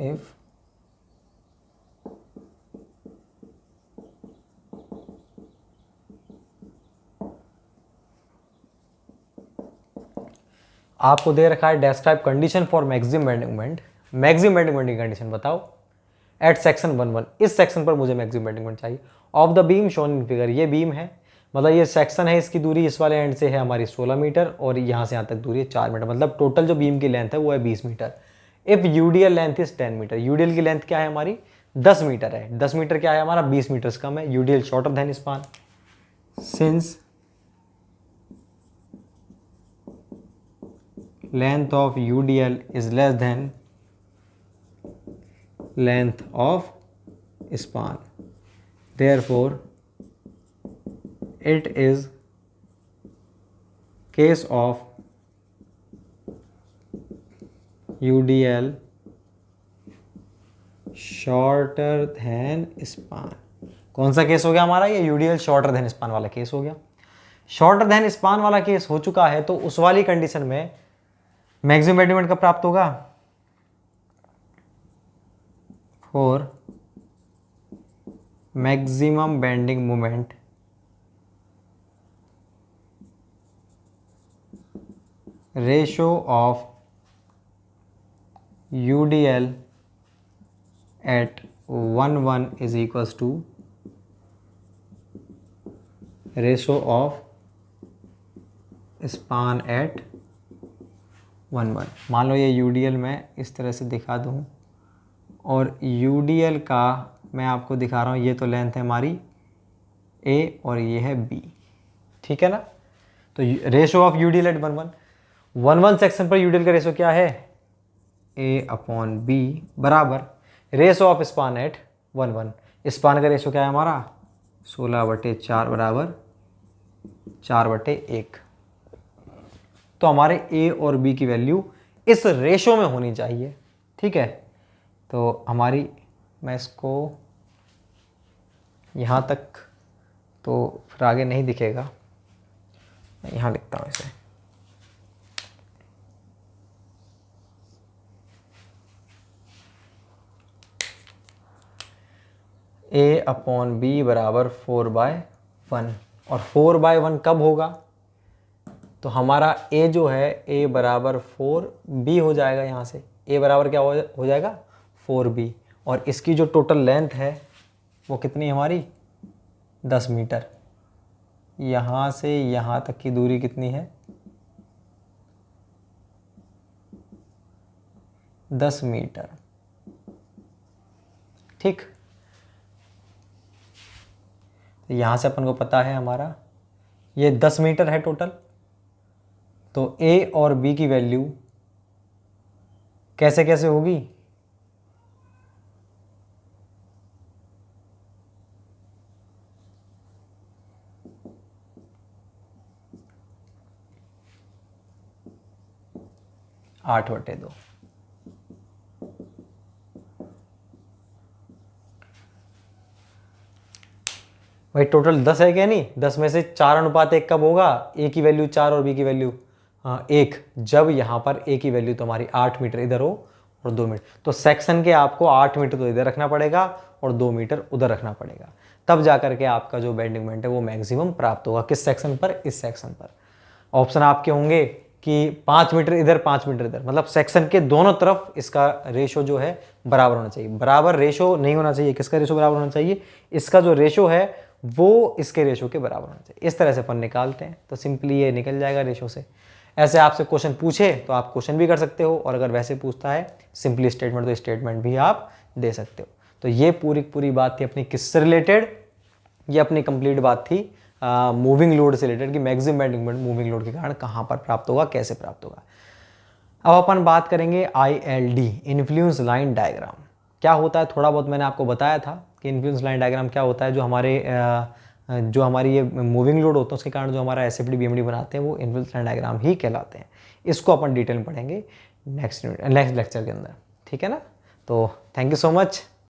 if आपको दे रखा है describe condition for maximum bending moment. Maximum bending moment की कंडीशन बताओ एट सेक्शन 1 इस सेक्शन पर मुझे मैक्सिमम बेंडिंग मोमेंट चाहिए of the beam shown in figure. ये बीम है मतलब ये सेक्शन है, इसकी दूरी इस वाले एंड से है हमारी 16 मीटर और यहाँ से यहाँ तक दूरी है 4 मीटर, मतलब टोटल जो बीम की लेंथ है वो है 20 metre. If UDL length is 10 metre, UDL की लेंथ क्या है हमारी 10 मीटर है। 10 मीटर क्या है हमारा 20 मीटर से कम है। UDL shorter than span since length of UDL is less than length of span, therefore it is case of UDL shorter than span। कौन सा केस हो गया हमारा, ये UDL शॉर्टर देन स्पान वाला केस हो गया। शॉर्टर देन स्पान वाला केस हो चुका है तो उस वाली कंडीशन में मैक्सिमम बेंडिंग मोमेंट कब प्राप्त होगा, for maximum bending moment ratio of UDL at 1 is equals to ratio of span at 1 मान लो ये UDL मैं इस तरह से दिखा दूँ और UDL का मैं आपको दिखा रहा हूँ, ये तो लेंथ है हमारी A और ये है B, ठीक है ना। तो ratio of UDL at 1 section पर UDL का रेशो क्या है A/B बराबर ratio of span at 1 span का रेशो क्या है हमारा 16/4 बराबर 4/1। तो हमारे A और B की वैल्यू इस रेशो में होनी चाहिए, ठीक है। तो हमारी मैं इसको यहाँ तक तो फिर आगे नहीं दिखेगा, मैं यहाँ लिखता हूँ इसे। A/B बराबर 4/1 और 4/1 कब होगा, तो हमारा A जो है A बराबर 4B हो जाएगा। यहाँ से A बराबर क्या हो जाएगा 4B और इसकी जो टोटल लेंथ है वो कितनी है हमारी 10 मीटर। यहाँ से यहाँ तक की दूरी कितनी है 10 मीटर, ठीक। तो यहाँ से अपन को पता है हमारा ये 10 मीटर है टोटल। तो A और B की वैल्यू कैसे कैसे होगी, आठ बटे 2 भाई टोटल 10 है क्या, नहीं 10 में से 4:1 कब होगा, ए की वैल्यू 4 और बी की वैल्यू 1, जब यहाँ पर ए की वैल्यू तुम्हारी 8 मीटर इधर हो और 2 मीटर, तो सेक्शन के आपको 8 मीटर तो इधर रखना पड़ेगा और 2 मीटर उधर रखना पड़ेगा, तब जा करके आपका जो बेंडिंग मोमेंट है वो मैक्सिमम प्राप्त होगा। किस सेक्शन पर, इस सेक्शन पर। ऑप्शन आपके होंगे कि 5 मीटर इधर 5 मीटर इधर, मतलब सेक्शन के दोनों तरफ इसका रेशो जो है बराबर होना चाहिए। बराबर रेशो नहीं होना चाहिए, किसका रेशो बराबर होना चाहिए, इसका जो रेशो है वो इसके रेशो के बराबर होना चाहिए। इस तरह से अपन निकालते हैं तो सिंपली ये निकल जाएगा रेशो से। ऐसे आपसे क्वेश्चन पूछे तो आप क्वेश्चन भी कर सकते हो, और अगर वैसे पूछता है सिंपली स्टेटमेंट तो स्टेटमेंट भी आप दे सकते हो। तो ये पूरी बात थी अपनी किससे रिलेटेड, ये अपनी कंप्लीट बात थी मूविंग लोड से रिलेटेड कि maximum bending moment moving load के कारण कहाँ पर प्राप्त होगा, कैसे प्राप्त होगा। अब अपन बात करेंगे ILD, इन्फ्लुएंस लाइन डायग्राम। क्या होता है, थोड़ा बहुत मैंने आपको बताया था कि इन्फ्लुएंस लाइन डायग्राम क्या होता है। जो हमारी ये मूविंग लोड होता है उसके कारण जो हमारा SFD BMD बनाते हैं वो इन्फ्लुएंस लाइन डायग्राम ही कहलाते हैं। इसको अपन डिटेल में पढ़ेंगे नेक्स्ट लेक्चर के अंदर, ठीक है ना। तो थैंक यू सो मच।